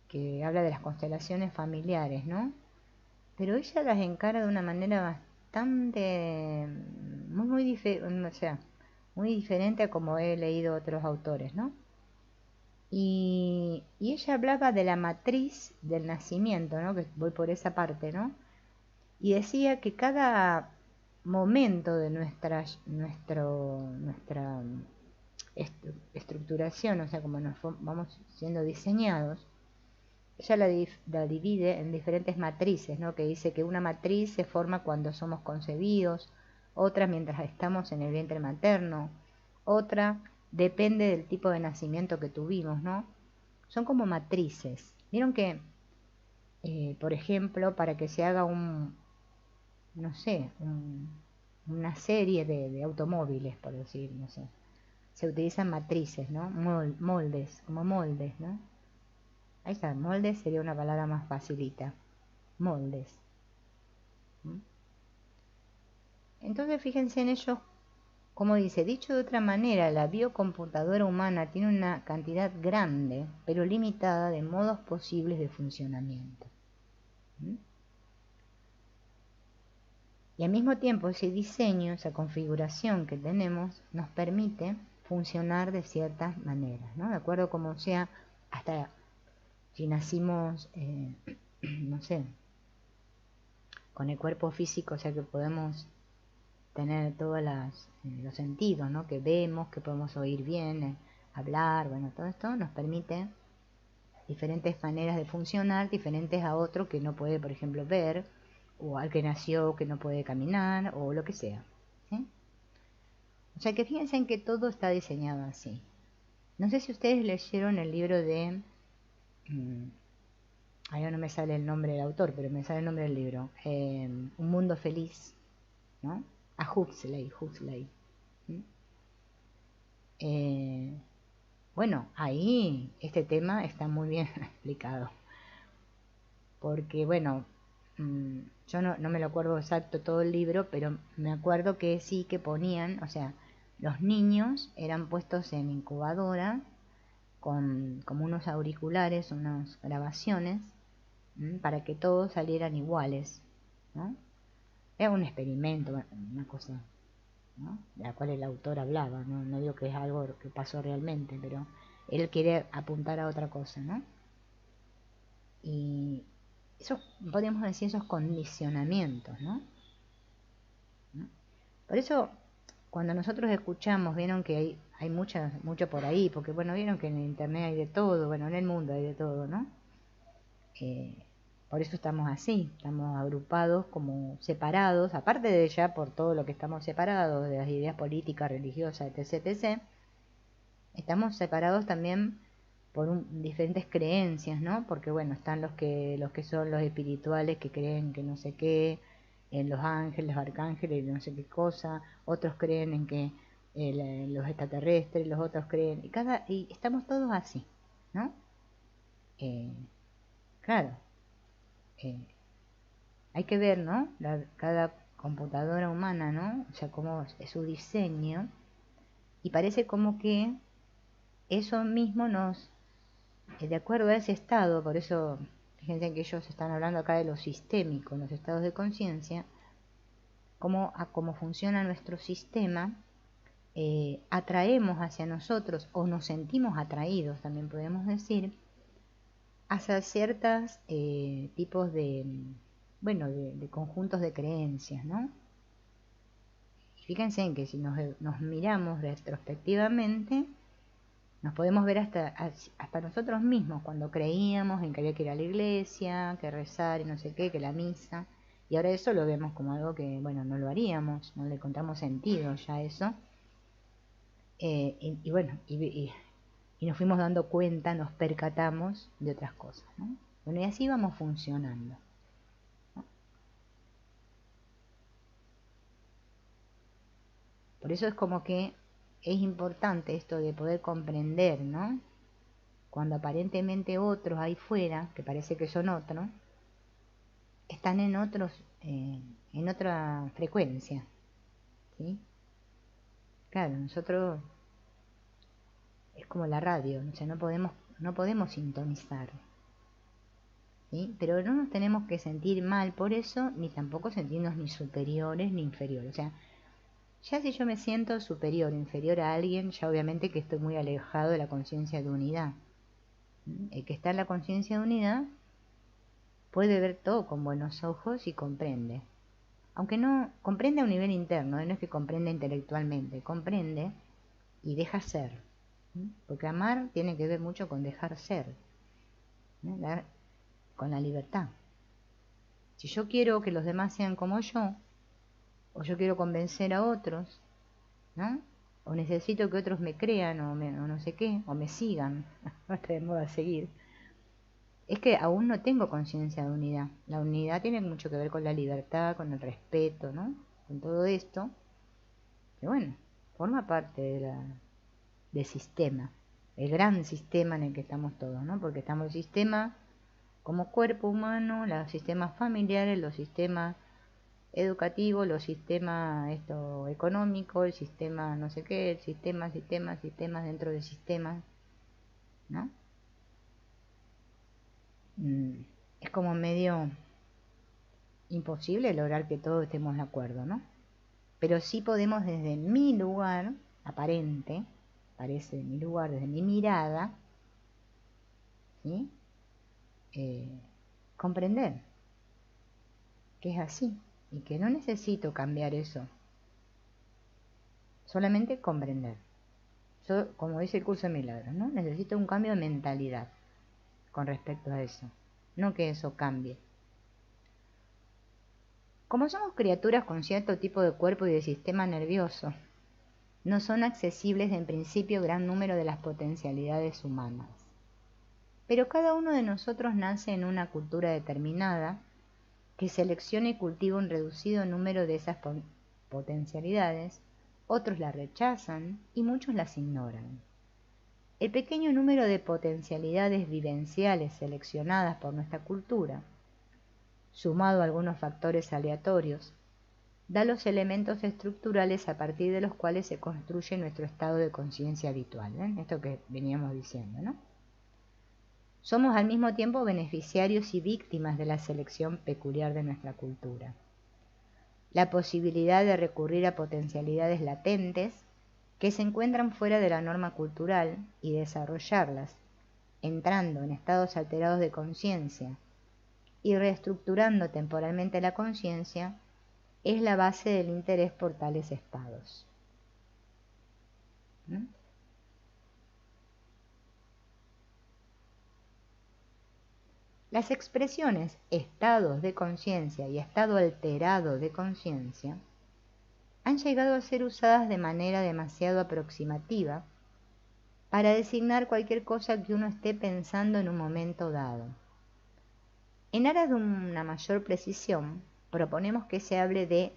que habla de las constelaciones familiares, ¿no? Pero ella las encara de una manera bastante, o sea, muy diferente a como he leído otros autores, ¿no? Y ella hablaba de la matriz del nacimiento, ¿no? Que voy por esa parte, ¿no? Y decía que cada momento de nuestra estructuración, o sea, como nos vamos siendo diseñados, ella la divide en diferentes matrices, ¿no? Que dice que una matriz se forma cuando somos concebidos, otra mientras estamos en el vientre materno, otra depende del tipo de nacimiento que tuvimos, ¿no? Son como matrices. Vieron que, por ejemplo, para que se haga no sé, una serie de automóviles, por decir, no sé, se utilizan matrices, ¿no? Moldes, como moldes, ¿no? Ahí está, moldes sería una palabra más facilita. Moldes. Entonces fíjense en ellos, como dice, dicho de otra manera, la biocomputadora humana tiene una cantidad grande, pero limitada, de modos posibles de funcionamiento. Y al mismo tiempo ese diseño, esa configuración que tenemos, nos permite funcionar de ciertas maneras, ¿no? De acuerdo como sea, hasta si nacimos, no sé, con el cuerpo físico, o sea que podemos tener todos los sentidos, ¿no? Que vemos, que podemos oír bien, hablar, bueno, todo esto nos permite diferentes maneras de funcionar, diferentes a otro que no puede, por ejemplo, ver, o al que nació que no puede caminar, o lo que sea, ¿sí? O sea que fíjense en que todo está diseñado así. No sé si ustedes leyeron el libro de... ahora no me sale el nombre del autor, pero me sale el nombre del libro. Un mundo feliz, ¿no? A Huxley. ¿Mm? Bueno, ahí este tema está muy bien explicado. Porque, bueno, yo no me lo acuerdo exacto todo el libro, pero me acuerdo que sí que ponían, o sea, los niños eran puestos en incubadora con como unos auriculares, unas grabaciones, para que todos salieran iguales, ¿no? Era un experimento, una cosa, ¿no? De la cual el autor hablaba, ¿no? No digo que es algo que pasó realmente, pero él quiere apuntar a otra cosa, ¿no? Y eso, podríamos decir, esos condicionamientos, ¿no? ¿No? Por eso, cuando nosotros escuchamos, vieron que hay mucho por ahí, porque bueno, vieron que en el internet hay de todo, bueno, en el mundo hay de todo, ¿no? Eh, por eso estamos así, estamos agrupados como separados, aparte de ya por todo lo que estamos separados, de las ideas políticas, religiosas, etc., etc., estamos separados también por diferentes creencias, ¿no? Porque bueno, están los que son los espirituales que creen que no sé qué, en los ángeles, los arcángeles, no sé qué cosa, otros creen en que los extraterrestres, los otros creen, y estamos todos así, ¿no? Eh, claro, eh, hay que ver, ¿no? Cada computadora humana, ¿no? O sea, cómo es su diseño, y parece como que eso mismo de acuerdo a ese estado, por eso fíjense que ellos están hablando acá de lo sistémico, los estados de conciencia, cómo funciona nuestro sistema, atraemos hacia nosotros, o nos sentimos atraídos, también podemos decir, hacia ciertos tipos bueno, de conjuntos de creencias, ¿no? Fíjense en que si nos miramos retrospectivamente, nos podemos ver hasta nosotros mismos, cuando creíamos en que había que ir a la iglesia, que rezar y no sé qué, que la misa. Y ahora eso lo vemos como algo que, bueno, no lo haríamos, no le encontramos sentido ya a eso. Y bueno, y nos fuimos dando cuenta, nos percatamos de otras cosas, ¿no? Bueno, y así vamos funcionando, ¿no? Por eso es como que es importante esto de poder comprender, ¿no? Cuando aparentemente otros ahí fuera, que parece que son otros, están en otra frecuencia, ¿sí? Claro, nosotros es como la radio, o sea, no podemos sintonizar, ¿sí? Pero no nos tenemos que sentir mal por eso, ni tampoco sentirnos ni superiores ni inferiores. O sea, ya si yo me siento superior o inferior a alguien, ya obviamente que estoy muy alejado de la conciencia de unidad. El que está en la conciencia de unidad puede ver todo con buenos ojos y comprende. Aunque no comprende a un nivel interno, no es que comprende intelectualmente, comprende y deja ser. Porque amar tiene que ver mucho con dejar ser, ¿no? Con la libertad. Si yo quiero que los demás sean como yo, o yo quiero convencer a otros, ¿no? O necesito que otros me crean, o no sé qué, o me sigan, no está de moda seguir, es que aún no tengo conciencia de unidad. La unidad tiene mucho que ver con la libertad, con el respeto, ¿no? Con todo esto, que bueno, forma parte del sistema, el gran sistema en el que estamos todos, ¿no? Porque estamos el sistema como cuerpo humano, los sistemas familiares, los sistemas educativos, los sistemas económicos, el sistema no sé qué, el sistemas dentro del sistema, ¿no? Es como medio imposible lograr que todos estemos de acuerdo, ¿no? Pero sí podemos desde mi lugar aparente, parece mi lugar, desde mi mirada, ¿sí? Comprender, que es así y que no necesito cambiar eso, solamente comprender. Yo, como dice el curso de milagros, ¿no? Necesito un cambio de mentalidad con respecto a eso, no que eso cambie. Como somos criaturas con cierto tipo de cuerpo y de sistema nervioso, no son accesibles en principio gran número de las potencialidades humanas. Pero cada uno de nosotros nace en una cultura determinada que selecciona y cultiva un reducido número de esas potencialidades, otros las rechazan y muchos las ignoran. El pequeño número de potencialidades vivenciales seleccionadas por nuestra cultura, sumado a algunos factores aleatorios, da los elementos estructurales a partir de los cuales se construye nuestro estado de conciencia habitual. Esto que veníamos diciendo, ¿no? Somos al mismo tiempo beneficiarios y víctimas de la selección peculiar de nuestra cultura. La posibilidad de recurrir a potencialidades latentes que se encuentran fuera de la norma cultural y desarrollarlas, entrando en estados alterados de conciencia y reestructurando temporalmente la conciencia, es la base del interés por tales estados. ¿Mm? Las expresiones estados de conciencia y estado alterado de conciencia han llegado a ser usadas de manera demasiado aproximativa para designar cualquier cosa que uno esté pensando en un momento dado. En aras de una mayor precisión, proponemos que se hable de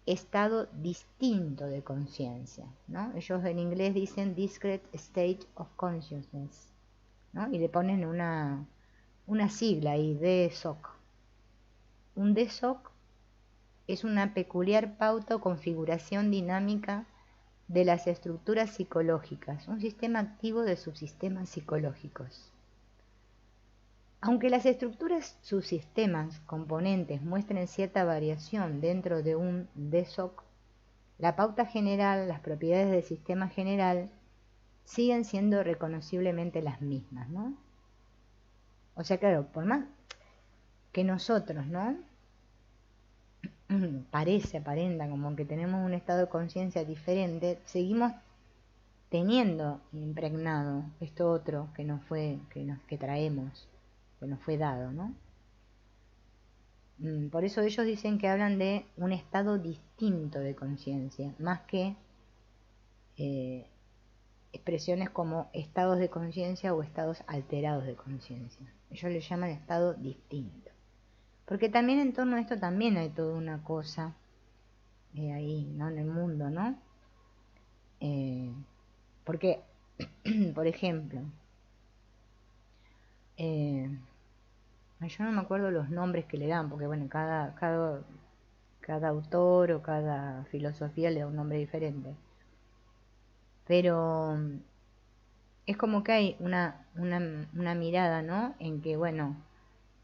estado distinto de conciencia, ¿no? Ellos en inglés dicen discrete state of consciousness, ¿no? Y le ponen una sigla ahí, DSOC. Un DSOC es una peculiar pauta o configuración dinámica de las estructuras psicológicas, un sistema activo de subsistemas psicológicos. Aunque las estructuras subsistemas componentes muestren cierta variación dentro de un DSOC, la pauta general, las propiedades del sistema general, siguen siendo reconociblemente las mismas, ¿no? O sea, claro, por más que nosotros, ¿no? Aparenta como que tenemos un estado de conciencia diferente, seguimos teniendo impregnado esto otro que nos fue, que traemos, que nos fue dado, ¿no? Por eso ellos dicen que hablan de un estado distinto de conciencia, más que expresiones como estados de conciencia o estados alterados de conciencia. Ellos le llaman estado distinto. Porque también en torno a esto también hay toda una cosa ahí, ¿no? En el mundo, ¿no? Porque, por ejemplo, yo no me acuerdo los nombres que le dan, porque bueno, cada autor o cada filosofía le da un nombre diferente. Pero es como que hay una mirada, ¿no? En que, bueno,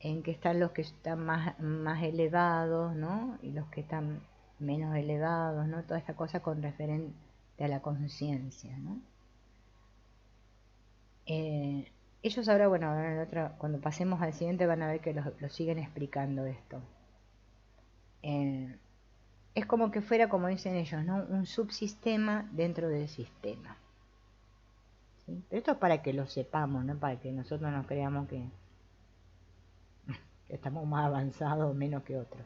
en que están los que están más elevados, ¿no? Y los que están menos elevados, ¿no? Toda esta cosa con referente a la conciencia, ¿no? Ellos ahora, bueno, cuando pasemos al siguiente van a ver que lo siguen explicando esto. Es como que fuera, como dicen ellos, ¿no? Un subsistema dentro del sistema. ¿Sí? Pero esto es para que lo sepamos, ¿no? Para que nosotros nos creamos que estamos más avanzados o menos que otros.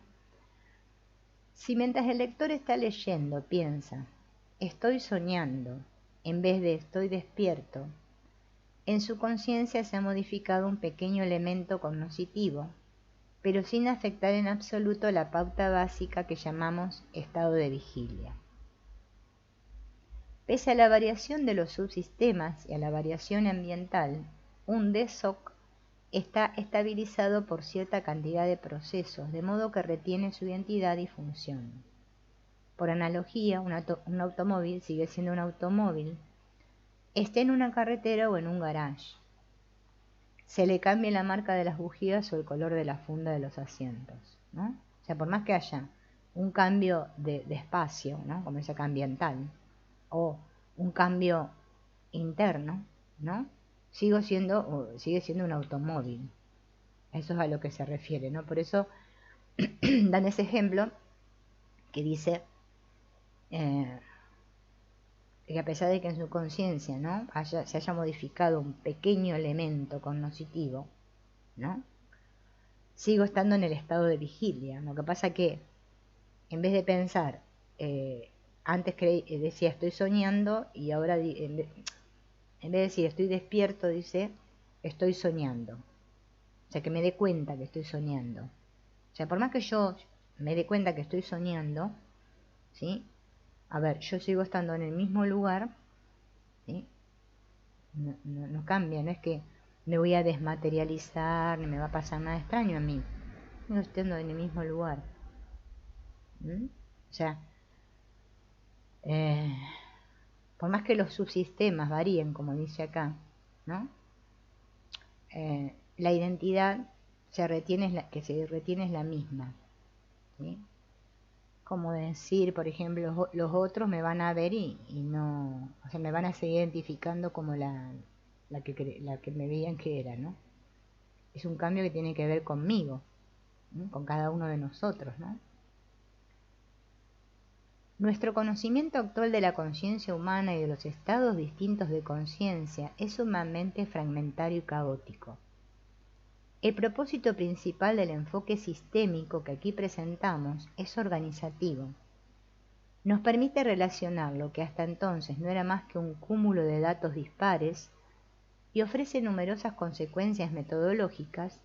Si mientras el lector está leyendo piensa, estoy soñando, en vez de estoy despierto, en su conciencia se ha modificado un pequeño elemento cognoscitivo, pero sin afectar en absoluto la pauta básica que llamamos estado de vigilia. Pese a la variación de los subsistemas y a la variación ambiental, un DSOC está estabilizado por cierta cantidad de procesos, de modo que retiene su identidad y función. Por analogía, un automóvil sigue siendo un automóvil, esté en una carretera o en un garage. Se le cambie la marca de las bujías o el color de la funda de los asientos, ¿no? O sea, por más que haya un cambio de espacio, ¿no? Como ese cambio ambiental, o un cambio interno, ¿no? Sigue siendo un automóvil. Eso es a lo que se refiere, ¿no? Por eso dan ese ejemplo que dice que a pesar de que en su conciencia, ¿no?, se haya modificado un pequeño elemento cognoscitivo, ¿no?, sigo estando en el estado de vigilia. Lo que pasa que en vez de pensar, antes decía estoy soñando, y ahora en vez de decir estoy despierto, dice estoy soñando. O sea, que me dé cuenta que estoy soñando. O sea, por más que yo me dé cuenta que estoy soñando, ¿sí?, a ver, yo sigo estando en el mismo lugar, ¿sí? No cambia, no es que me voy a desmaterializar, ni me va a pasar nada extraño a mí. Sigo estando en el mismo lugar. O sea, por más que los subsistemas varíen, como dice acá, ¿no?, la identidad que se retiene es la misma, ¿sí? Como decir, por ejemplo, los otros me van a ver y no, o sea, me van a seguir identificando como la que me veían que era, ¿no? Es un cambio que tiene que ver conmigo, ¿no?, con cada uno de nosotros, ¿no? Nuestro conocimiento actual de la conciencia humana y de los estados distintos de conciencia es sumamente fragmentario y caótico. El propósito principal del enfoque sistémico que aquí presentamos es organizativo. Nos permite relacionar lo que hasta entonces no era más que un cúmulo de datos dispares y ofrece numerosas consecuencias metodológicas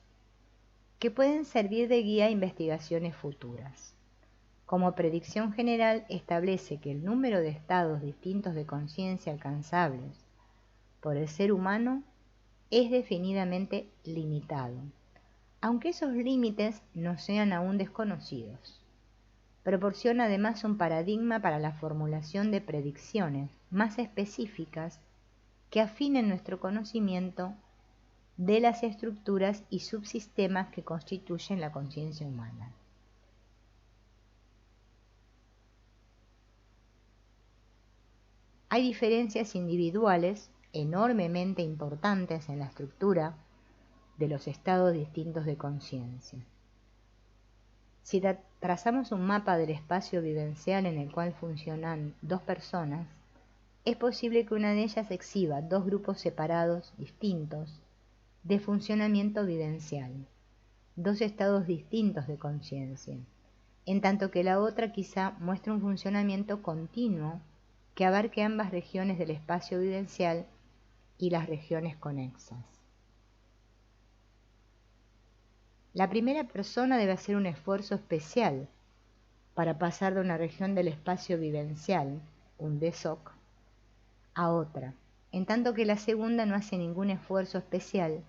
que pueden servir de guía a investigaciones futuras. Como predicción general, establece que el número de estados distintos de conciencia alcanzables por el ser humano es definidamente limitado, aunque esos límites no sean aún desconocidos. Proporciona además un paradigma para la formulación de predicciones más específicas que afinen nuestro conocimiento de las estructuras y subsistemas que constituyen la conciencia humana. Hay diferencias individuales enormemente importantes en la estructura de los estados distintos de conciencia. Si trazamos un mapa del espacio vivencial en el cual funcionan dos personas, es posible que una de ellas exhiba dos grupos separados, distintos, de funcionamiento vivencial, dos estados distintos de conciencia, en tanto que la otra quizá muestre un funcionamiento continuo que abarque ambas regiones del espacio vivencial y las regiones conexas. La primera persona debe hacer un esfuerzo especial para pasar de una región del espacio vivencial, un DSOC, a otra, en tanto que la segunda no hace ningún esfuerzo especial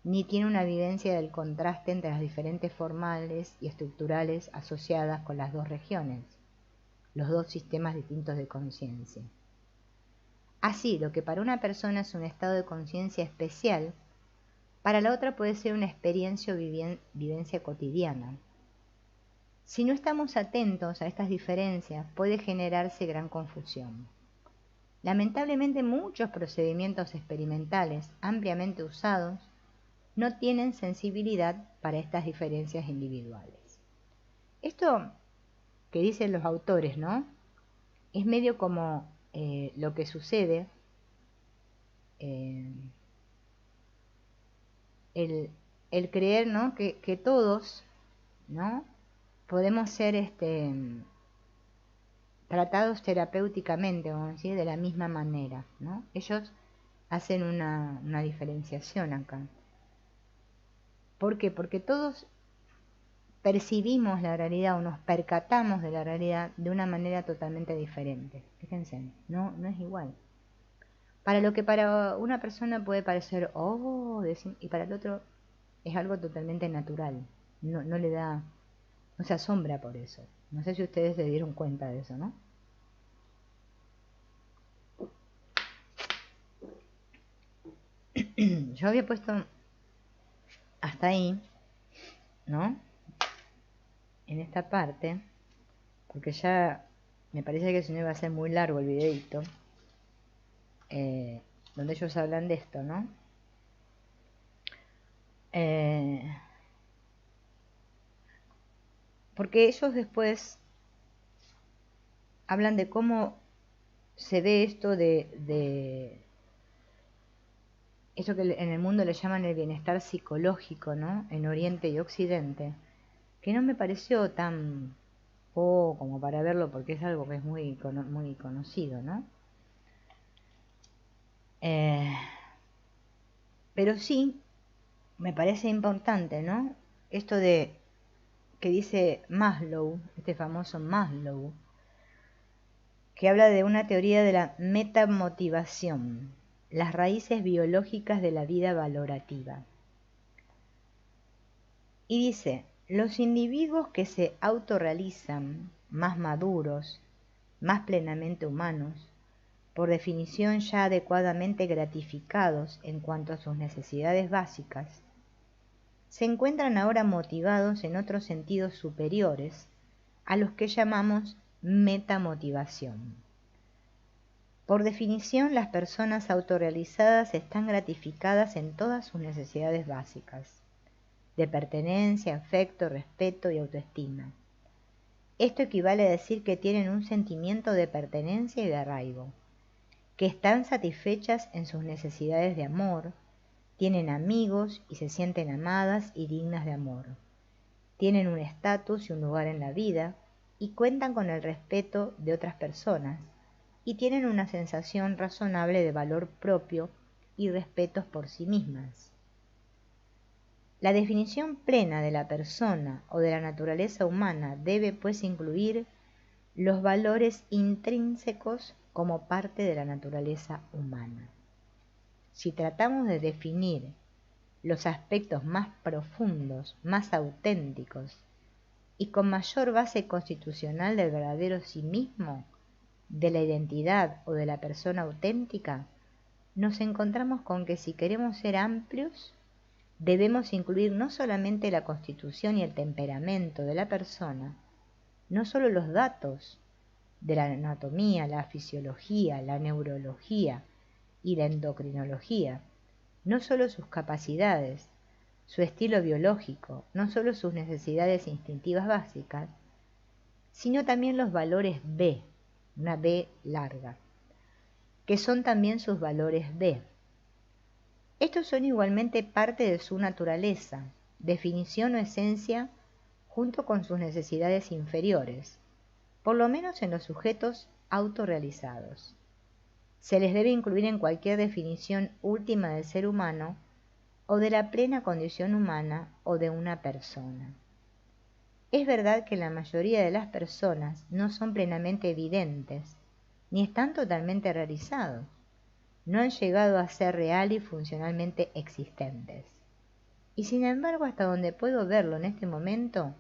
ni tiene una vivencia del contraste entre las diferentes formales y estructurales asociadas con las dos regiones, los dos sistemas distintos de conciencia. Así, lo que para una persona es un estado de conciencia especial, para la otra puede ser una experiencia o vivencia cotidiana. Si no estamos atentos a estas diferencias, puede generarse gran confusión. Lamentablemente, muchos procedimientos experimentales ampliamente usados no tienen sensibilidad para estas diferencias individuales. Esto que dicen los autores, ¿no?, es medio como lo que sucede, el creer, ¿no?, que todos, ¿no?, podemos ser tratados terapéuticamente, vamos a decir, de la misma manera, ¿no? Ellos hacen una diferenciación acá. ¿Por qué? Porque todos percibimos la realidad o nos percatamos de la realidad de una manera totalmente diferente. Fíjense, no es igual. Para lo que para una persona puede parecer, y para el otro es algo totalmente natural. No le da, no se asombra por eso. No sé si ustedes se dieron cuenta de eso, ¿no? Yo había puesto hasta ahí, ¿no?, en esta parte, porque ya me parece que si no iba a ser muy largo el videito, donde ellos hablan de esto, ¿no? porque ellos después hablan de cómo se ve esto de eso que en el mundo le llaman el bienestar psicológico, ¿no? En Oriente y Occidente, que no me pareció tan como para verlo, porque es algo que es muy conocido, ¿no? Pero sí me parece importante, ¿no? Esto de que dice Maslow, este famoso Maslow, que habla de una teoría de la metamotivación, las raíces biológicas de la vida valorativa. Y dice, los individuos que se autorrealizan, más maduros, más plenamente humanos, por definición ya adecuadamente gratificados en cuanto a sus necesidades básicas, se encuentran ahora motivados en otros sentidos superiores a los que llamamos metamotivación. Por definición, las personas autorrealizadas están gratificadas en todas sus necesidades básicas, de pertenencia, afecto, respeto y autoestima. Esto equivale a decir que tienen un sentimiento de pertenencia y de arraigo, que están satisfechas en sus necesidades de amor, tienen amigos y se sienten amadas y dignas de amor, tienen un estatus y un lugar en la vida y cuentan con el respeto de otras personas y tienen una sensación razonable de valor propio y respeto por sí mismas. La definición plena de la persona o de la naturaleza humana debe pues incluir los valores intrínsecos como parte de la naturaleza humana. Si tratamos de definir los aspectos más profundos, más auténticos y con mayor base constitucional del verdadero sí mismo, de la identidad o de la persona auténtica, nos encontramos con que si queremos ser amplios, debemos incluir no solamente la constitución y el temperamento de la persona, no solo los datos de la anatomía, la fisiología, la neurología y la endocrinología, no solo sus capacidades, su estilo biológico, no solo sus necesidades instintivas básicas, sino también los valores B, una B larga, que son también sus valores B. Estos son igualmente parte de su naturaleza, definición o esencia, junto con sus necesidades inferiores, por lo menos en los sujetos autorrealizados. Se les debe incluir en cualquier definición última del ser humano o de la plena condición humana o de una persona. Es verdad que la mayoría de las personas no son plenamente evidentes, ni están totalmente realizados, no han llegado a ser real y funcionalmente existentes. Y sin embargo, hasta donde puedo verlo en este momento,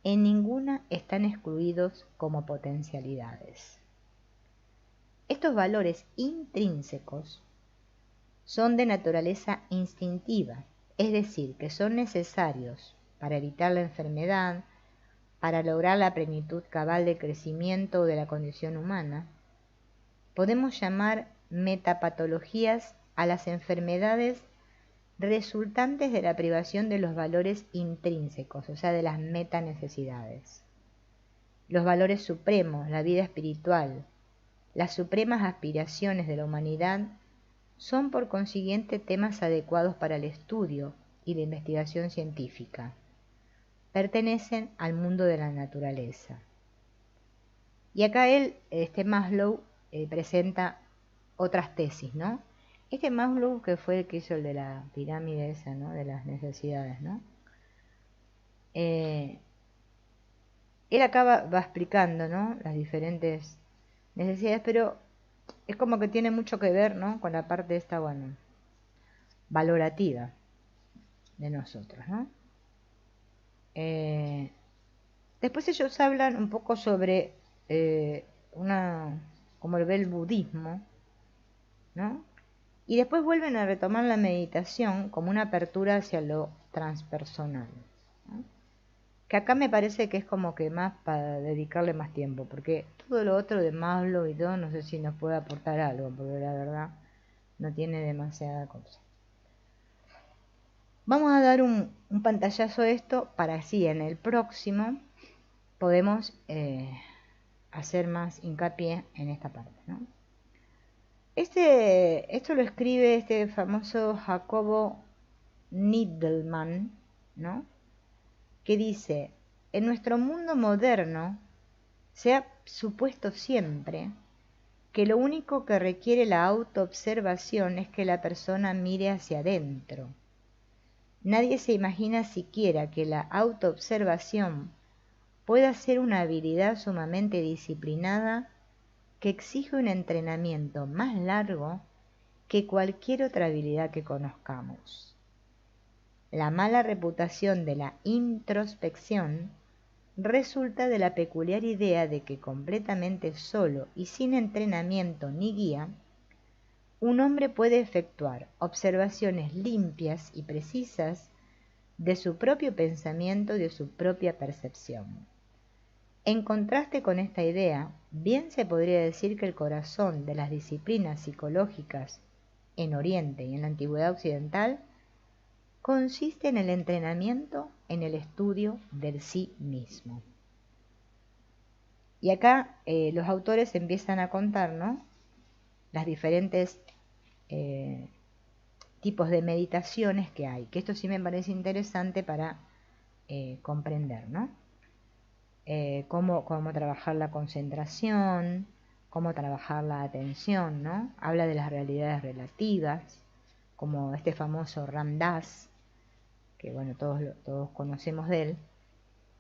en ninguna están excluidos como potencialidades. Estos valores intrínsecos son de naturaleza instintiva, es decir, que son necesarios para evitar la enfermedad, para lograr la plenitud cabal del crecimiento de la condición humana. Podemos llamar metapatologías a las enfermedades resultantes de la privación de los valores intrínsecos, o sea, de las metanecesidades. Los valores supremos, la vida espiritual, las supremas aspiraciones de la humanidad son por consiguiente temas adecuados para el estudio y la investigación científica. Pertenecen al mundo de la naturaleza. Y acá Maslow presenta otras tesis, ¿no? Maslow, que fue el que hizo el de la pirámide esa, ¿no? De las necesidades, ¿no? Él acá va explicando, ¿no? Las diferentes necesidades, pero es como que tiene mucho que ver, ¿no? Con la parte esta, bueno, valorativa de nosotros, ¿no? Después ellos hablan un poco sobre como lo ve el budismo, ¿no? Y después vuelven a retomar la meditación como una apertura hacia lo transpersonal, ¿no? Que acá me parece que es como que más para dedicarle más tiempo, porque todo lo otro de Maslow y todo, no sé si nos puede aportar algo, porque la verdad no tiene demasiada cosa. Vamos a dar un pantallazo de esto para así en el próximo podemos hacer más hincapié en esta parte, ¿no? Esto lo escribe este famoso Jacobo Needleman, ¿no? Que dice: en nuestro mundo moderno se ha supuesto siempre que lo único que requiere la autoobservación es que la persona mire hacia adentro. Nadie se imagina siquiera que la autoobservación pueda ser una habilidad sumamente disciplinada que exige un entrenamiento más largo que cualquier otra habilidad que conozcamos. La mala reputación de la introspección resulta de la peculiar idea de que completamente solo y sin entrenamiento ni guía, un hombre puede efectuar observaciones limpias y precisas de su propio pensamiento y de su propia percepción. En contraste con esta idea, bien se podría decir que el corazón de las disciplinas psicológicas en Oriente y en la antigüedad occidental consiste en el entrenamiento en el estudio del sí mismo. Y acá los autores empiezan a contar, ¿no?, las diferentes tipos de meditaciones que hay, que esto sí me parece interesante para comprender, ¿no? Cómo trabajar la concentración, cómo trabajar la atención, ¿no? Habla de las realidades relativas, como este famoso Ram Dass, que bueno, todos conocemos de él.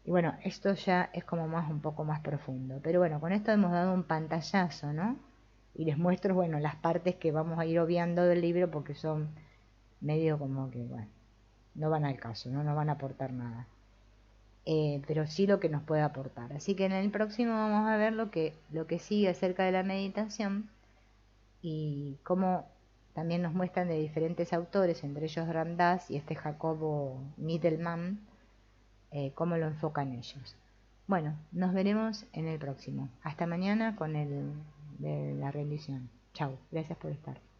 Y bueno, esto ya es como un poco más profundo. Pero bueno, con esto hemos dado un pantallazo, ¿no? Y les muestro, bueno, las partes que vamos a ir obviando del libro porque son medio como que, bueno, no van al caso, no nos van a aportar nada. Pero sí lo que nos puede aportar. Así que en el próximo vamos a ver lo que sigue acerca de la meditación y cómo también nos muestran de diferentes autores, entre ellos Ram Dass y este Jacobo Needleman, cómo lo enfocan ellos. Bueno, nos veremos en el próximo. Hasta mañana con de la rendición. Chau, gracias por estar.